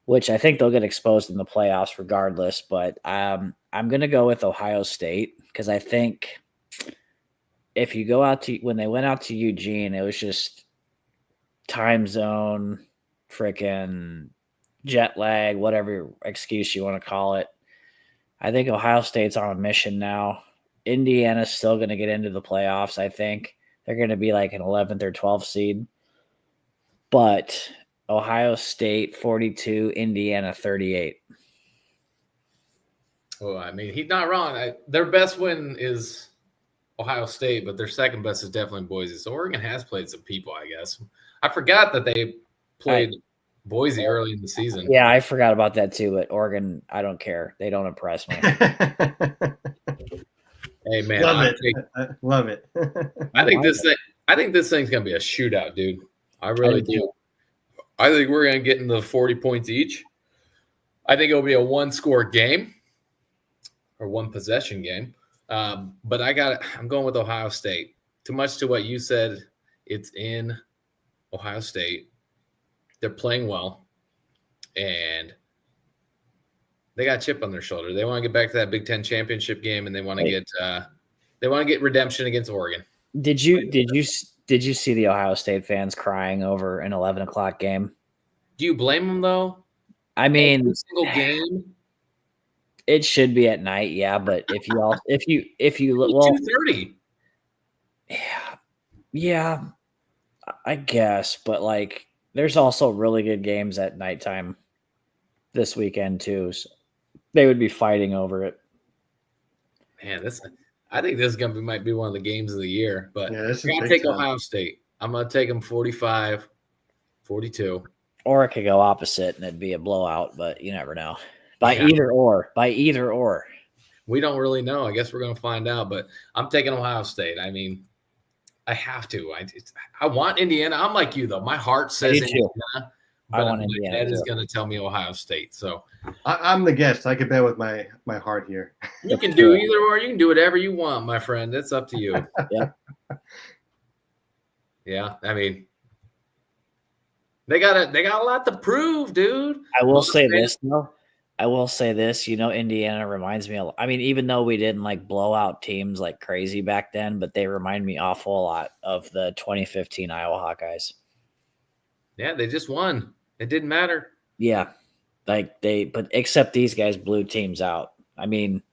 which I think they'll get exposed in the playoffs regardless. But I'm going to go with Ohio State because I think if you go out to when they went out to Eugene, it was just time zone, freaking jet lag, whatever excuse you want to call it. I think Ohio State's on a mission now. Indiana's still going to get into the playoffs. I think they're going to be like an 11th or 12th seed. But Ohio State 42, Indiana 38. Well, I mean, he's not wrong. Their best win is Ohio State, but their second best is definitely Boise. So Oregon has played some people, I guess. I forgot that they played Boise early in the season. Yeah, I forgot about that too. But Oregon, I don't care. They don't impress me. Hey man, love it. I think this thing's gonna be a shootout, dude. I really do. I think we're gonna get in the 40 points each. I think it'll be a one-score game or one possession game. But I'm going with Ohio State. Too much to what you said. It's in Ohio State. They're playing well, and they got a chip on their shoulder. They want to get back to that Big Ten championship game, and they want to get redemption against Oregon. Did you see the Ohio State fans crying over an 11 o'clock game? Do you blame them though? I mean, every single game. It should be at night, yeah. But if you look, well, 2:30. Yeah, I guess. But like, there's also really good games at nighttime this weekend too. So they would be fighting over it. Man, I think this might be one of the games of the year. But yeah, I'm going to take Ohio State. I'm going to take them 45-42. Or it could go opposite and it'd be a blowout, but you never know. By either or. We don't really know. I guess we're going to find out. But I'm taking Ohio State. I mean, I have to. I want Indiana. I'm like you, though. My heart says Indiana. I want Indiana. My head is going to tell me Ohio State. So I'm the guest. I can bet with my heart here. You can do either or. You can do whatever you want, my friend. It's up to you. Yeah. Yeah. I mean, they got a lot to prove, dude. I will say this, though. Indiana reminds me even though we didn't like blow out teams like crazy back then, but they remind me awful lot of the 2015 Iowa Hawkeyes. Yeah, they just won. It didn't matter. Yeah. But except these guys blew teams out. I mean,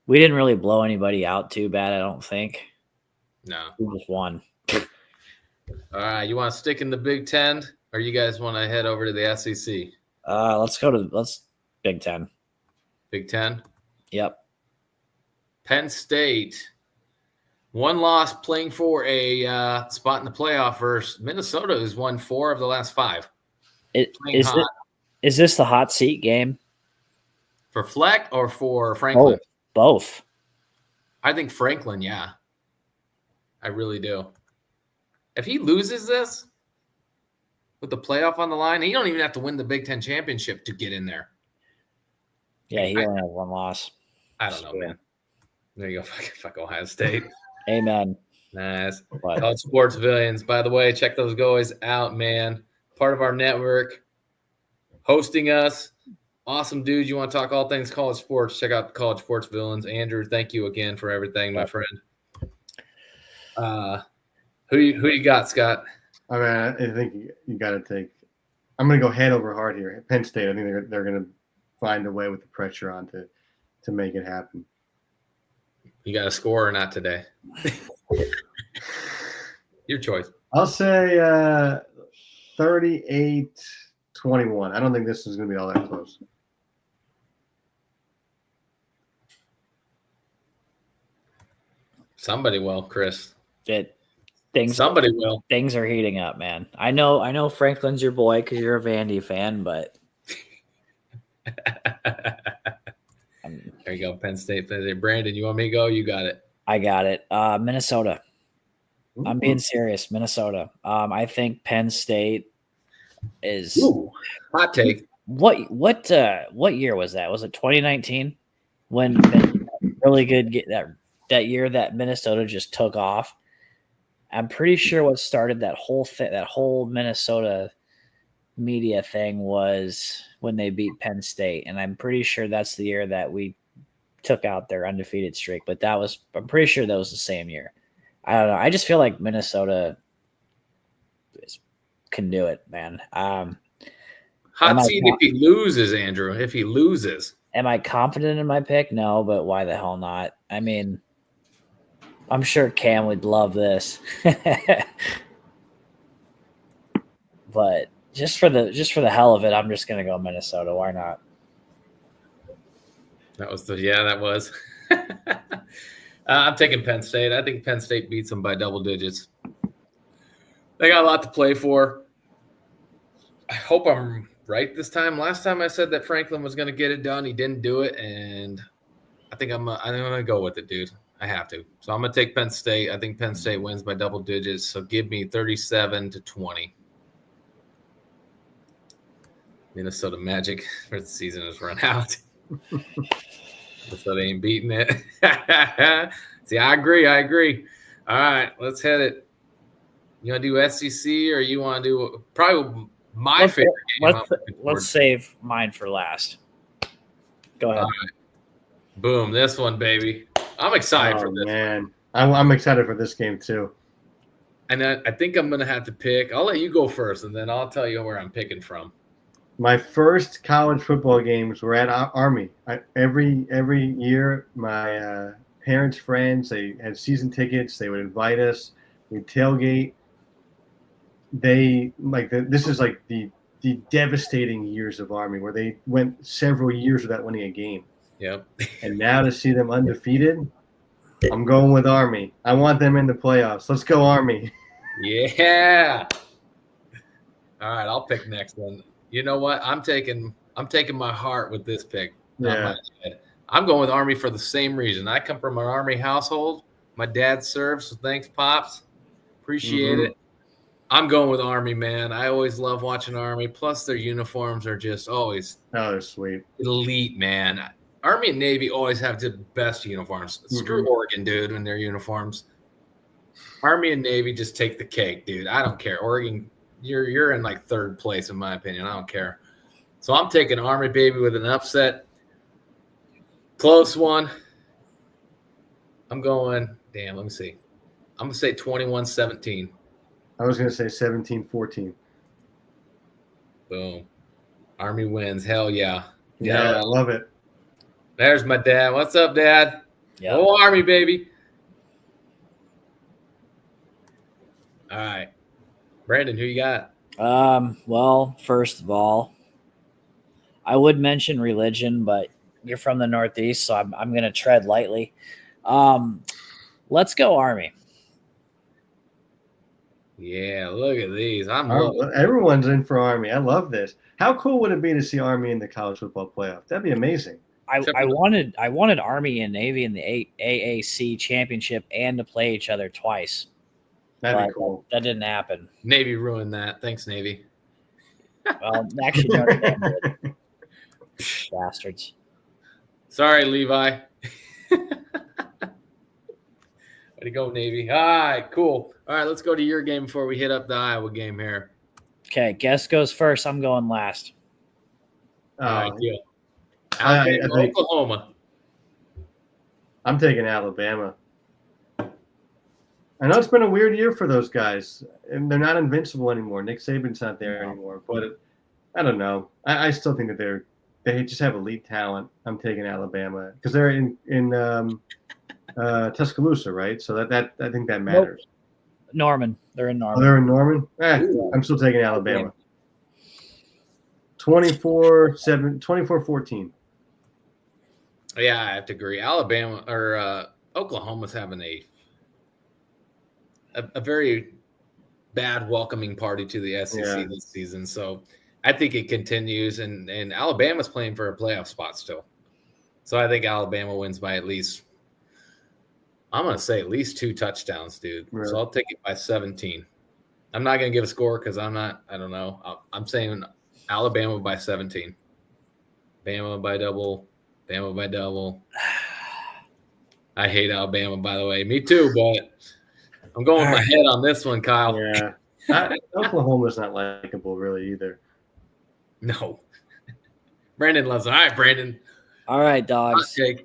we didn't really blow anybody out too bad, I don't think. No. We just won. All right, you want to stick in the Big Ten, or you guys want to head over to the SEC? Let's Big Ten. Big Ten? Yep. Penn State. One loss playing for a spot in the playoff versus Minnesota, who's won 4 of the last 5. Is this the hot seat game? For Fleck or for Franklin? Both. I think Franklin, yeah. I really do. If he loses this with the playoff on the line, he don't even have to win the Big Ten championship to get in there. Yeah, he only has 1 loss. I don't know, man. There you go. Fuck Ohio State. Amen. Nice. College Sports Villains. By the way, check those guys out, man. Part of our network. Hosting us. Awesome dudes. You want to talk all things college sports, check out College Sports Villains. Andrew, thank you again for everything, my friend. Who you got, Scott? I mean, I think you got to take – I'm going to go head over heart here. Penn State, I think they're going to find a way with the pressure on to make it happen. You got a score or not today? Your choice. I'll say 38-21. I don't think this is going to be all that close. Somebody will, Chris. Somebody will. Things are heating up, man. I know Franklin's your boy because you're a Vandy fan, but There you go, Penn State. Brandon, you want me to go? You got it. I got it. Minnesota. I'm being serious. Minnesota. I think Penn State is. Ooh, hot take. What year was that? Was it 2019 when they really good that year that Minnesota just took off? I'm pretty sure what started that whole Minnesota media thing was when they beat Penn State, and I'm pretty sure that's the year that we took out their undefeated streak. But I'm pretty sure that was the same year. I don't know. I just feel like Minnesota can do it, man. Hot seat if he loses, Andrew. If he loses. Am I confident in my pick? No, but why the hell not? I mean, I'm sure Cam would love this. But just for the hell of it, I'm just gonna go Minnesota. Why not? That was. I'm taking Penn State. I think Penn State beats them by double digits. They got a lot to play for. I hope I'm right this time. Last time I said that Franklin was going to get it done. He didn't do it, and I think I'm going to go with it, dude. I have to. So I'm going to take Penn State. I think Penn State wins by double digits, so give me 37-20. Minnesota Magic for the season has run out. Minnesota ain't beating it. See, I agree. All right, let's hit it. You want to do SEC or you want to do probably my favorite game? Let's save mine for last. Go ahead. Right. Boom, this one, baby. I'm excited for this. Man, I'm excited for this game too. And I think I'm going to have to pick. I'll let you go first, and then I'll tell you where I'm picking from. My first college football games were at Army. Every year, my parents' friends, they had season tickets. They would invite us. We'd tailgate. This is like the devastating years of Army, where they went several years without winning a game. Yep. And now to see them undefeated, I'm going with Army. I want them in the playoffs. Let's go, Army. Yeah. All right, I'll pick next one. You know what? I'm taking my heart with this pick. Yeah. I'm going with Army for the same reason. I come from an Army household. My dad served, so thanks, Pops. Appreciate it. I'm going with Army, man. I always love watching Army. Plus, their uniforms are just always they're sweet. Elite, man. Army and Navy always have the best uniforms. Screw Oregon, dude, in their uniforms. Army and Navy just take the cake, dude. I don't care. Oregon, you're in like third place in my opinion. I don't care. So I'm taking Army, baby, with an upset. Close one. I'm going, let me see. I'm going to say 21-17. I was going to say 17-14. Boom. Army wins. Hell yeah. Yeah, I love it. There's my dad. What's up, Dad? Yep. Oh, Army, baby. All right. Brandon, who you got? Well, first of all, I would mention religion, but you're from the Northeast, so I'm going to tread lightly. Let's go Army. Yeah, look at these. Everyone's in for Army. I love this. How cool would it be to see Army in the college football playoff? That'd be amazing. I wanted Army and Navy in the AAC championship and to play each other twice. That'd be cool. That didn't happen. Navy ruined that. Thanks, Navy. Well, actually, no, bastards. Sorry, Levi. Way to go, Navy. All right, cool. All right, let's go to your game before we hit up the Iowa game here. Okay, guest goes first. I'm going last. All right, deal. Oklahoma. I'm taking Alabama. I know it's been a weird year for those guys, and they're not invincible anymore. Nick Saban's not there anymore, but I don't know. I still think that they just have elite talent. I'm taking Alabama because they're in Tuscaloosa, right? So that I think that matters. Nope. Norman. They're in Norman. Oh, they're in Norman? I'm still taking Alabama. 24-14. Yeah, I have to agree. Alabama or Oklahoma's having a very bad welcoming party to the SEC this season. So I think it continues, and Alabama's playing for a playoff spot still. So I think Alabama wins by at least, I'm going to say at least 2 touchdowns, dude. Really? So I'll take it by 17. I'm not going to give a score because I don't know. I'm saying Alabama by 17. Bama by double. Bama by double. I hate Alabama, by the way. Me too, but I'm going with my head on this one, Kyle. Yeah. Oklahoma's not likable really either. No. Brandon loves it. All right, Brandon. All right, dogs. Okay.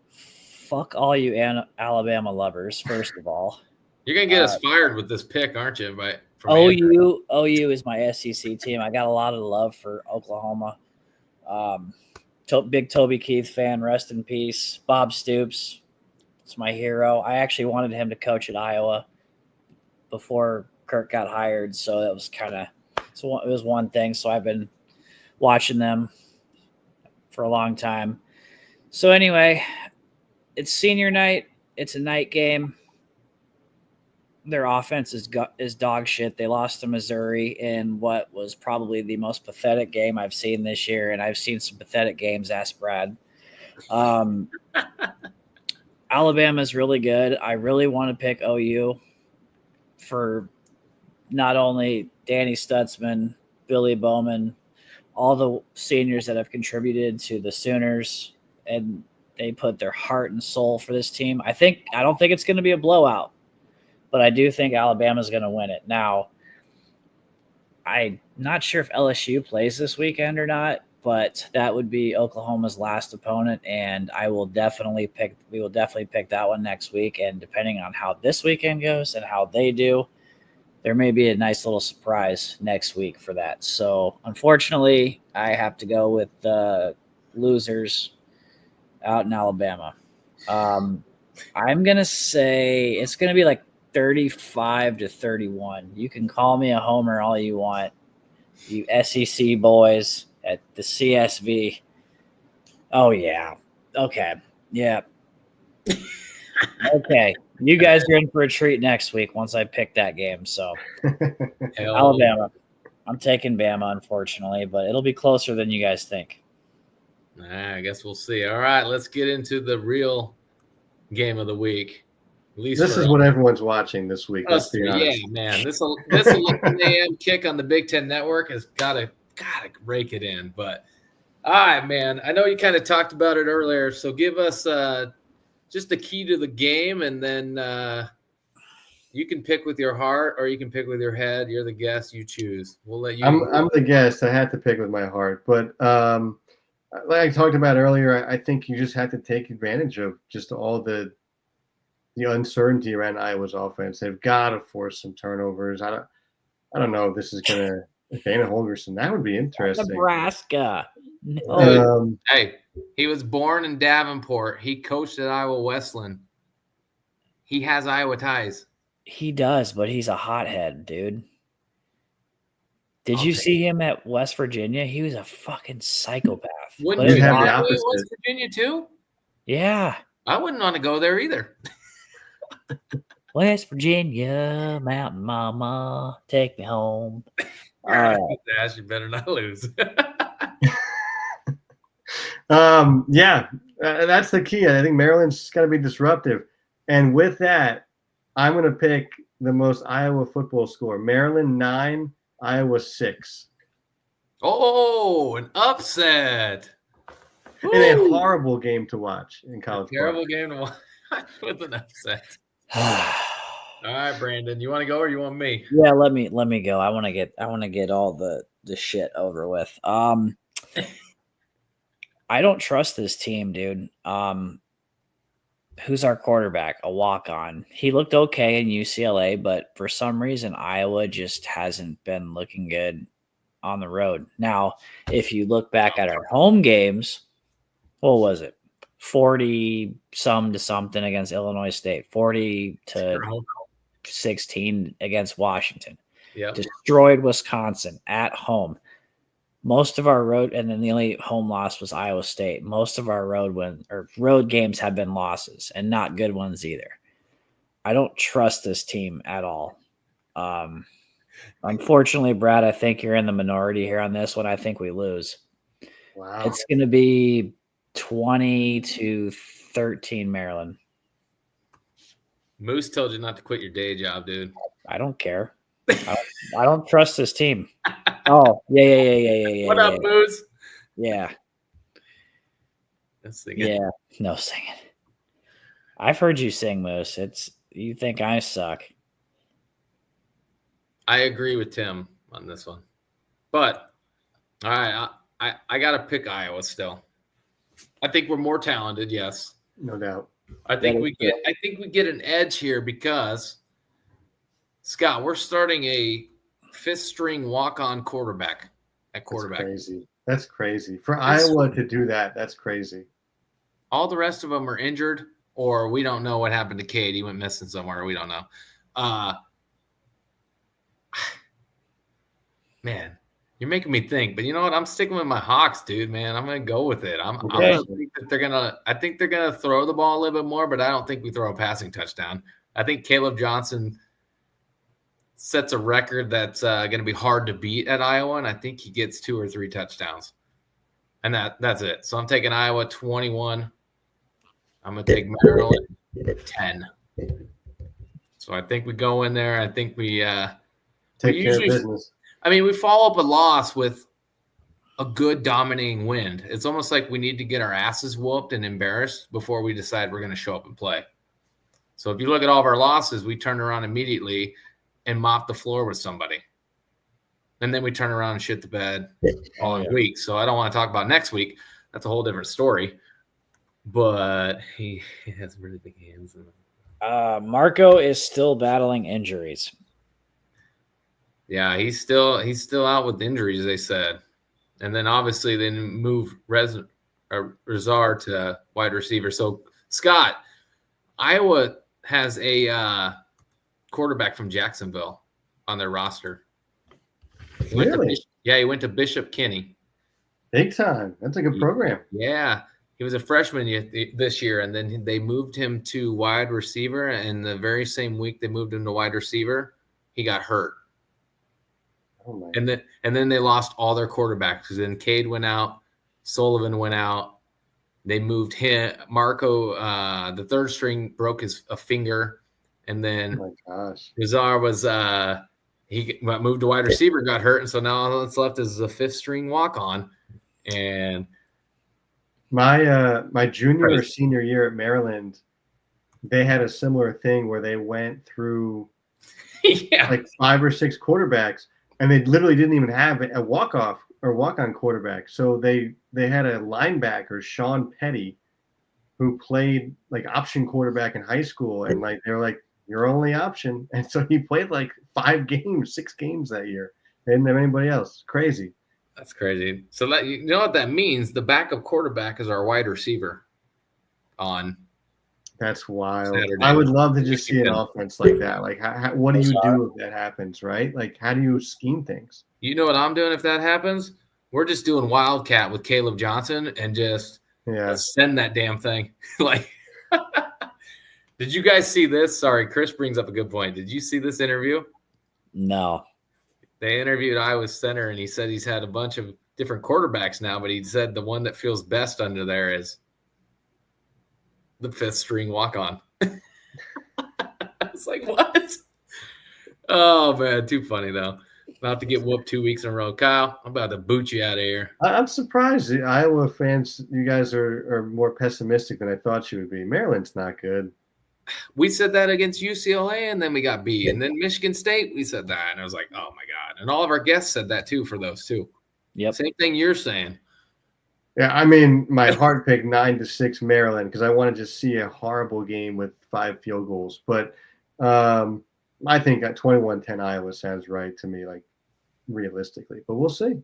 Fuck all you Alabama lovers, first of all. You're going to get us fired with this pick, aren't you? OU is my SEC team. I got a lot of love for Oklahoma. Big Toby Keith fan, rest in peace. Bob Stoops, it's my hero. I actually wanted him to coach at Iowa before Kirk got hired, so it was it was one thing. So I've been watching them for a long time. So anyway, it's senior night. It's a night game. Their offense is dog shit. They lost to Missouri in what was probably the most pathetic game I've seen this year, and I've seen some pathetic games, ask Brad. Alabama's really good. I really want to pick OU for not only Danny Stutzman, Billy Bowman, all the seniors that have contributed to the Sooners, and they put their heart and soul for this team. I don't think it's going to be a blowout, but I do think Alabama's going to win it. Now, I'm not sure if LSU plays this weekend or not, but that would be Oklahoma's last opponent, and we will definitely pick that one next week. And depending on how this weekend goes and how they do, there may be a nice little surprise next week for that. So unfortunately, I have to go with the losers out in Alabama. I'm going to say it's going to be like 35-31. You can call me a homer all you want, you SEC boys at the CSV. Oh, yeah. Okay. Yeah. Okay. You guys are in for a treat next week once I pick that game. So, Alabama. I'm taking Bama, unfortunately, but it'll be closer than you guys think. I guess we'll see. All right, let's get into the real game of the week. At least this is what everyone's watching this week. Let's be honest. Yeah, man. This 11 a.m. kick on the Big Ten Network has gotta rake it in. But all right, man. I know you kind of talked about it earlier, so give us just the key to the game, and then you can pick with your heart or you can pick with your head. You're the guest. You choose. We'll let you. I'm the guest. I had to pick with my heart, but like I talked about earlier, I think you just have to take advantage of just all the uncertainty around Iowa's offense. They've got to force some turnovers. I don't know if this is gonna Dana Holgorsen. That would be interesting. Nebraska. No. Hey, he was born in Davenport. He coached at Iowa Wesleyan. He has Iowa ties. He does, but he's a hothead, dude. Did you see him at West Virginia? He was a fucking psychopath. Wouldn't you have the opposite? West Virginia too? Yeah. I wouldn't want to go there either. West Virginia, Mountain Mama, take me home. All right. Ash, you better not lose. Yeah, that's the key. I think Maryland's got to be disruptive. And with that, I'm going to pick the most Iowa football score. Maryland 9, Iowa 6. Oh, an upset. In a horrible game to watch in college. Terrible game to watch with an upset. All right, Brandon, you want to go or you want me? Yeah, let me go. I want to get all the shit over with. I don't trust this team, dude. Who's our quarterback? A walk-on. He looked okay in UCLA, but for some reason Iowa just hasn't been looking good on the road. Now, if you look back at our home games, what was it? 40-some to something against Illinois State, 40-16 against Washington. Yep. Destroyed Wisconsin at home. Most of our road, and then the only home loss was Iowa State. Most of our road games have been losses, and not good ones either. I don't trust this team at all. Unfortunately, Brad, I think you're in the minority here on this one. I think we lose. Wow. It's going to be 20-13 Maryland. Moose told you not to quit your day job, dude. I don't care. I don't trust this team. Oh, yeah. What up, Moose? Yeah. Let's sing it. Yeah. No singing. I've heard you sing, Moose. You think I suck. I agree with Tim on this one. But all right, I gotta pick Iowa still. I think we're more talented, yes. No doubt. I think we get an edge here because Scott, we're starting a fifth string walk-on quarterback at quarterback. That's crazy. For Iowa to do that, that's crazy. All the rest of them are injured, or we don't know what happened to Cade. He went missing somewhere. We don't know. Man, you're making me think. But you know what? I'm sticking with my Hawks, dude, man. I'm going to go with it. I'm going to think that I think they're going to throw the ball a little bit more, but I don't think we throw a passing touchdown. I think Caleb Johnson sets a record that's going to be hard to beat at Iowa, and I think he gets 2 or 3 touchdowns. And that's it. So I'm taking Iowa 21. I'm going to take Maryland 10. So I think we go in there. I think we take care of business. I mean, we follow up a loss with a good dominating win. It's almost like we need to get our asses whooped and embarrassed before we decide we're going to show up and play. So if you look at all of our losses, we turn around immediately and mop the floor with somebody. And then we turn around and shit the bed all week. So I don't want to talk about next week. That's a whole different story. But he has really big hands. Marco is still battling injuries. Yeah, he's still out with injuries, they said. And then obviously they move Razar to wide receiver. So, Scott, Iowa has a quarterback from Jacksonville on their roster. He went to Bishop Kenny. Big time. That's a good program. Yeah. He was a freshman this year, and then they moved him to wide receiver. And the very same week they moved him to wide receiver, he got hurt. Oh, and then they lost all their quarterbacks because then Cade went out, Sullivan went out. They moved him. Marco, the third string, broke a finger, and then Razar was he moved to wide receiver, got hurt, and so now all that's left is a fifth string walk on. And my junior or senior year at Maryland, they had a similar thing where they went through like 5 or 6 quarterbacks. And they literally didn't even have a walk-off or walk-on quarterback. So they had a linebacker, Sean Petty, who played like option quarterback in high school. And like they're like, your only option. And so he played like 6 games that year. They didn't have anybody else. Crazy. That's crazy. So that you know what that means? The backup quarterback is our wide receiver on. That's wild. Saturday. I would love to just see an offense like that. Like, what do you do if that happens, right? Like, how do you scheme things? You know what I'm doing if that happens? We're just doing Wildcat with Caleb Johnson and just send that damn thing. Like, did you guys see this? Sorry, Chris brings up a good point. Did you see this interview? No. They interviewed Iowa center, and he said he's had a bunch of different quarterbacks now, but he said the one that feels best under there is the fifth string walk on. It's like, what? Oh man, too funny though. About to get whooped 2 weeks in a row. Kyle, I'm about to boot you out of here. I'm surprised the Iowa fans, you guys are more pessimistic than I thought you would be. Maryland's not good. We said that against UCLA, and then we got B. And then Michigan State, we said that. And I was like, oh my God. And all of our guests said that too for those two. Yep. Same thing you're saying. Yeah, I mean, my heart picked 9-6 Maryland because I want to just see a horrible game with 5 field goals. But I think at 21-10 Iowa sounds right to me, like realistically. But we'll see.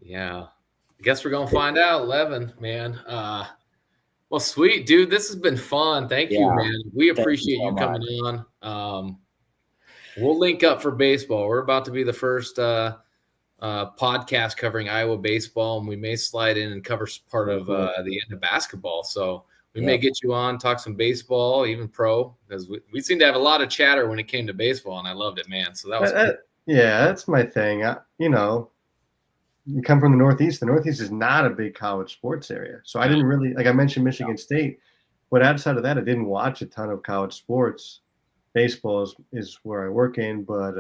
Yeah. I guess we're going to find out. 11, man. Well, sweet, dude. This has been fun. Thank you, man. We appreciate you coming on. We'll link up for baseball. We're about to be the first podcast covering Iowa baseball, and we may slide in and cover part of the end of basketball. So We may get you on, talk some baseball, even pro, because we seem to have a lot of chatter when it came to baseball, and I loved it, man. So that was cool. Yeah, that's my thing. You come from the Northeast. The Northeast is not a big college sports area. So I didn't really, like I mentioned Michigan State, but outside of that, I didn't watch a ton of college sports. Baseball is where I work in, but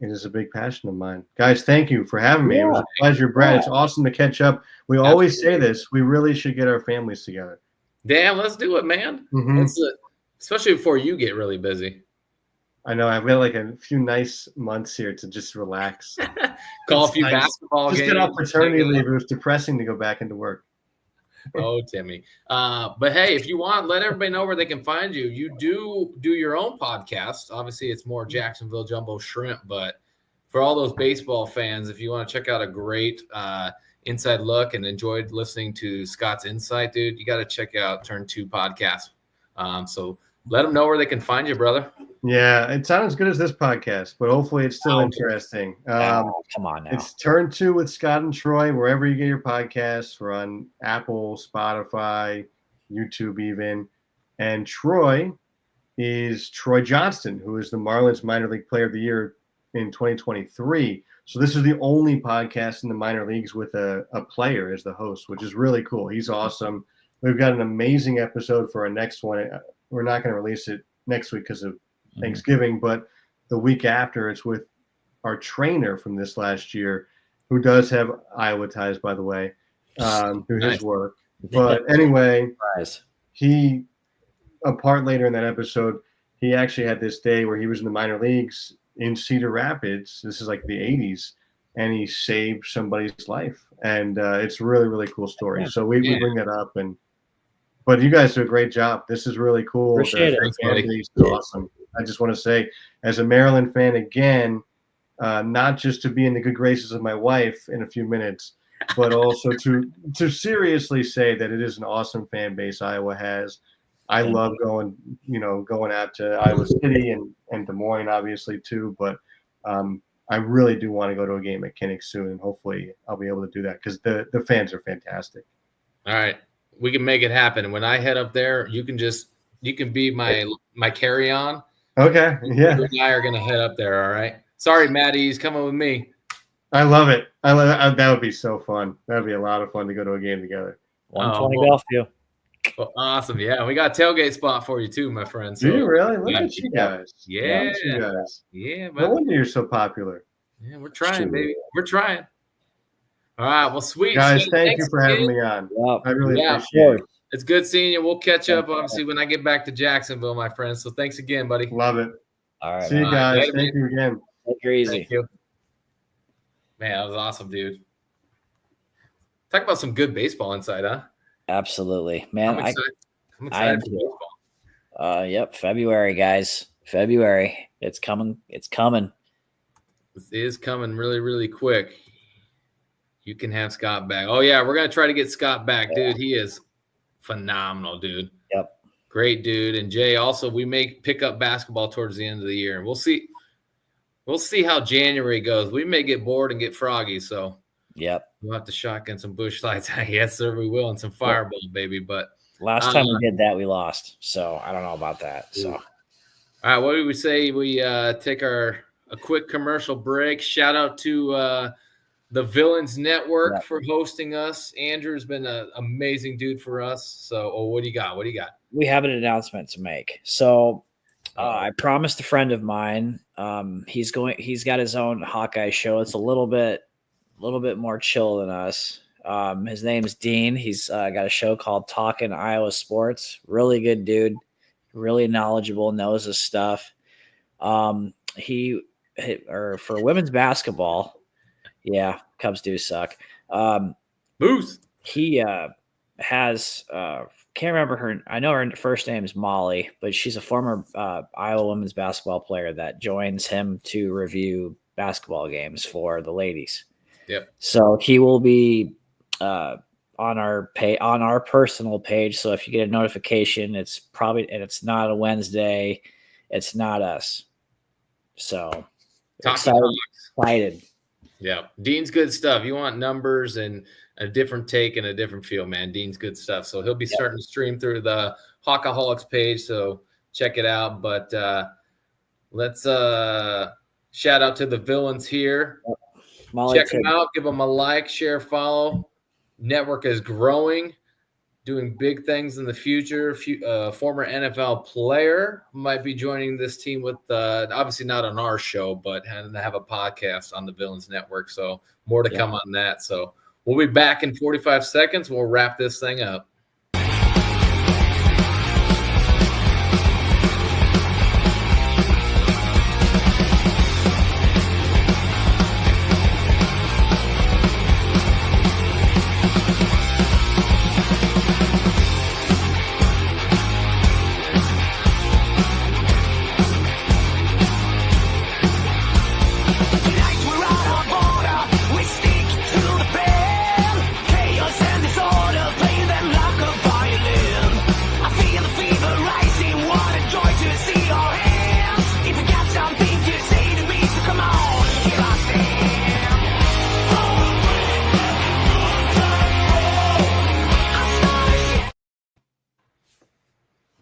it is a big passion of mine. Guys, thank you for having me. Yeah. It was a pleasure, Brad. It's awesome to catch up. We always say this. We really should get our families together. Damn, let's do it, man. Especially before you get really busy. I know. I've got like a few nice months here to just relax. Call a few basketball games. Just get off paternity leave. It was depressing to go back into work. Oh, Timmy. But hey, if you want, let everybody know where they can find you. You do your own podcast. Obviously, it's more Jacksonville Jumbo Shrimp, but for all those baseball fans, if you want to check out a great inside look and enjoyed listening to Scott's insight, dude, you got to check out Turn 2 podcast. So let them know where they can find you, brother. Yeah, it's not as good as this podcast, but hopefully it's still interesting. Come on now. It's Turn 2 with Scott and Troy, wherever you get your podcasts. We're on Apple, Spotify, YouTube even. And Troy is Troy Johnston, who is the Marlins Minor League Player of the Year in 2023. So this is the only podcast in the minor leagues with a player as the host, which is really cool. He's awesome. We've got an amazing episode for our next one. We're not going to release it next week because of Thanksgiving, but the week after, it's with our trainer from this last year, who does have Iowa ties, by the way, through his work. But anyway, a part later in that episode, he actually had this day where he was in the minor leagues in Cedar Rapids. This is like the 80s, and he saved somebody's life. And it's a really, really cool story. So we bring that up. But you guys do a great job. This is really cool. Appreciate it. It's awesome. I just want to say, as a Maryland fan, again, not just to be in the good graces of my wife in a few minutes, but also to seriously say that it is an awesome fan base Iowa has. I love going out to Iowa City and Des Moines, obviously, too. But I really do want to go to a game at Kinnick soon, and hopefully I'll be able to do that because the fans are fantastic. All right. We can make it happen. And when I head up there, you can be my carry-on. Okay. Yeah. You and I are going to head up there. All right. Sorry, Maddie. He's coming with me. I love it. That would be so fun. That would be a lot of fun to go to a game together. 120 golf you. Well, awesome. Yeah. We got a tailgate spot for you too, my friend. So, do you really? Look at you guys. Yeah. You guys. Yeah. No wonder you're so popular. Yeah. We're trying, baby. We're trying. All right. Well, sweet. Guys, thank you for having me on. Yep. I really appreciate it. It's good seeing you. We'll catch up, obviously, when I get back to Jacksonville, my friend. So thanks again, buddy. Love it. All right. See you guys. Later, Thank you again. Take it easy. Thank you. Man, that was awesome, dude. Talk about some good baseball inside, huh? Absolutely, man. I'm excited for baseball. Yep. February, guys. February. It's coming. It's coming. This is coming really, really quick. You can have Scott back. Oh, yeah. We're going to try to get Scott back, dude. He is phenomenal, dude. Yep. Great, dude. And Jay, also, we may pick up basketball towards the end of the year. And we'll see. We'll see how January goes. We may get bored and get froggy. So, yep. We'll have to shotgun some bush lights. Yes, sir, we will. And some fireball, baby. But last time we did that, we lost. So, I don't know about that. So, all right. What do we say? We take a quick commercial break. Shout out to the Villains Network for hosting us. Andrew's been an amazing dude for us. So, what do you got? We have an announcement to make. So, I promised a friend of mine. He's got his own Hawkeye show. It's a little bit more chill than us. His name's Dean. He's got a show called Talkin' Iowa Sports. Really good dude. Really knowledgeable. Knows his stuff. For women's basketball. Yeah, Cubs do suck. Moose. He has can't remember her. I know her first name is Molly, but she's a former Iowa women's basketball player that joins him to review basketball games for the ladies. Yep. So he will be on our personal page. So if you get a notification, it's not a Wednesday. It's not us. So excited. Yeah, Dean's good stuff. You want numbers and a different take and a different feel, man. Dean's good stuff. So he'll be starting to stream through the Hawkaholics page. So check it out. But let's shout out to the villains here. Check them out. Give them a like, share, follow. Network is growing, doing big things in the future. Former NFL player might be joining this team with obviously not on our show, but have a podcast on the Villains Network. So more to come on that. So we'll be back in 45 seconds. We'll wrap this thing up.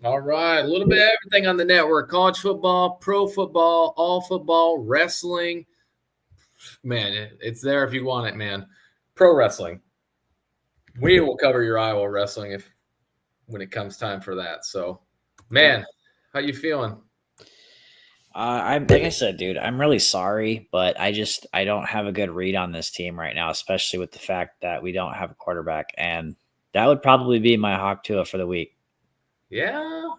All right, a little bit of everything on the network: college football, pro football, all football, wrestling. Man, it's there if you want it, man. Pro wrestling. We will cover your Iowa wrestling when it comes time for that. So, man, how you feeling? I'm like I said, dude, I'm really sorry, but I don't have a good read on this team right now, especially with the fact that we don't have a quarterback, and that would probably be my Hawk Tua for the week. Yeah.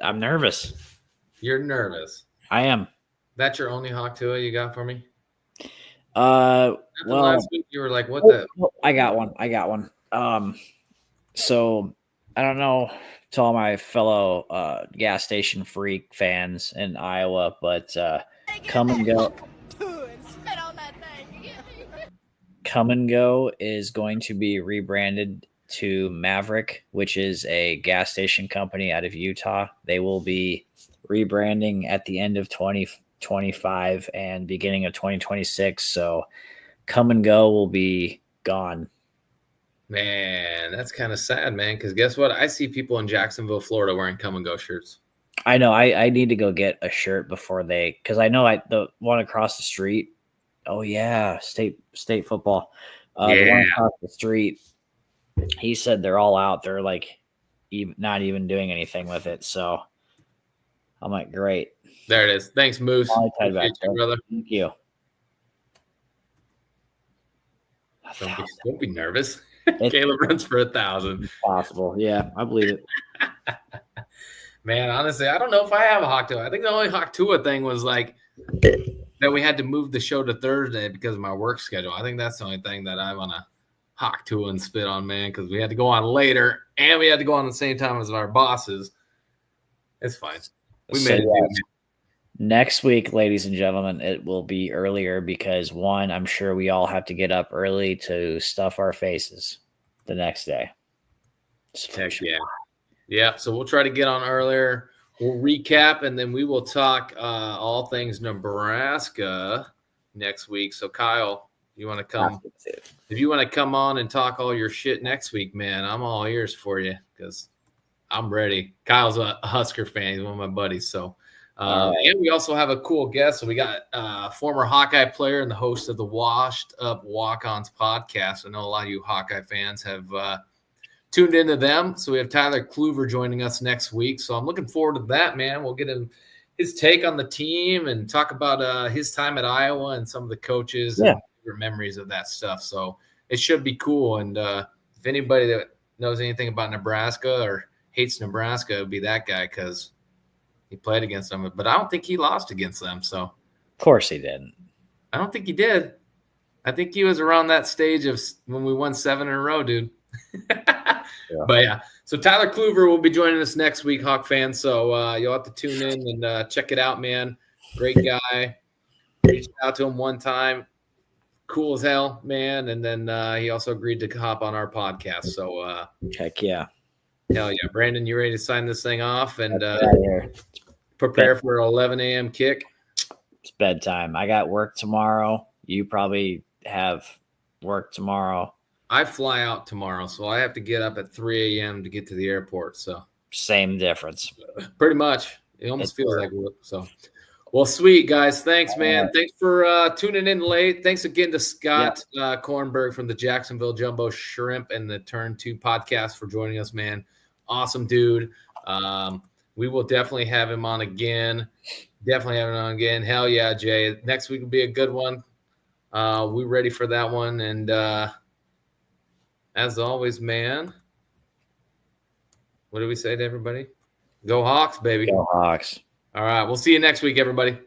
I'm nervous. You're nervous. I am. That's your only Hawk Tua you got for me? Well, last week you were like, what the? I got one. So I don't know to all my fellow gas station freak fans in Iowa, but Come and Go. Come and Go is going to be rebranded to Maverick, which is a gas station company out of Utah. They will be rebranding at the end of 2025 and beginning of 2026. So Come and Go will be gone. Man, that's kind of sad, man, because guess what? I see people in Jacksonville, Florida wearing Come and Go shirts. I know. I need to go get a shirt before because I know the one across the street. Oh, yeah, state football. The one across the street, he said they're all out. They're like not even doing anything with it. So I'm like, great. There it is. Thanks, Moose. Back, brother. Thank you. Don't be nervous. Caleb runs for 1,000. Possible. Yeah, I believe it. Man, honestly, I don't know if I have a Hawk Tua. I think the only Hawk Tua thing was like that we had to move the show to Thursday because of my work schedule. I think that's the only thing that I want to Hawk Tua and spit on, man, because we had to go on later and we had to go on the same time as our bosses. It's fine. We made it. Next week, ladies and gentlemen, it will be earlier because, one, I'm sure we all have to get up early to stuff our faces the next day. Heck yeah. Yeah, so we'll try to get on earlier. We'll recap, and then we will talk all things Nebraska next week. So, Kyle, you want to come? If you want to come on and talk all your shit next week, man, I'm all ears for you because I'm ready. Kyle's a Husker fan. He's one of my buddies, so – and we also have a cool guest. So we got former Hawkeye player and the host of the Washed Up Walk-Ons podcast. I know a lot of you Hawkeye fans have tuned into them. So we have Tyler Kluver joining us next week. So I'm looking forward to that, man. We'll get his take on the team and talk about his time at Iowa and some of the coaches and memories of that stuff. So it should be cool. And if anybody that knows anything about Nebraska or hates Nebraska, it would be that guy because he played against them, but I don't think he lost against them. So, of course he didn't. I don't think he did. I think he was around that stage of when we won 7 in a row, dude. But yeah, so Tyler Kluver will be joining us next week, Hawk fans. So you'll have to tune in and check it out, man. Great guy. Reached out to him one time. Cool as hell, man. And then he also agreed to hop on our podcast. So heck yeah. Hell yeah. Brandon, you ready to sign this thing off and prepare for an 11 a.m. kick? It's bedtime. I got work tomorrow. You probably have work tomorrow. I fly out tomorrow, so I have to get up at 3 a.m. to get to the airport. So same difference. Pretty much. It almost feels like work. So, well, sweet guys. Thanks, man. Thanks for tuning in late. Thanks again to Scott Kornberg from the Jacksonville Jumbo Shrimp and the Turn 2 podcast for joining us, man. Awesome dude. We will definitely have him on again. Hell yeah, Jay. Next week will be a good one. We're ready for that one. And as always, man, what do we say to everybody? Go Hawks, baby. Go Hawks. All right. We'll see you next week, everybody.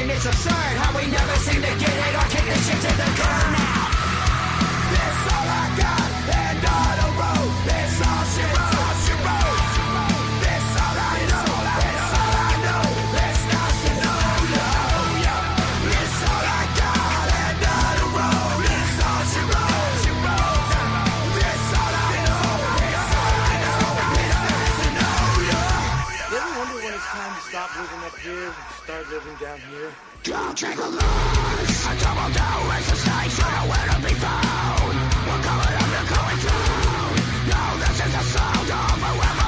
It's absurd how we never seem to get it or kick the shit to the curb now. This all I got, and on a road. This all she wrote, she wrote. This all I know, this all I know. This not to know, yo. This all I got, and on a road. This all she wrote, she wrote. This all I know, this all I know. This not to know, yo. You ever wonder when it's time to stop living up here and start living down here? Don't take a loss. I double down, exercise, you know where to be found. We're coming up, you're going through. No, this is the sound of whoever.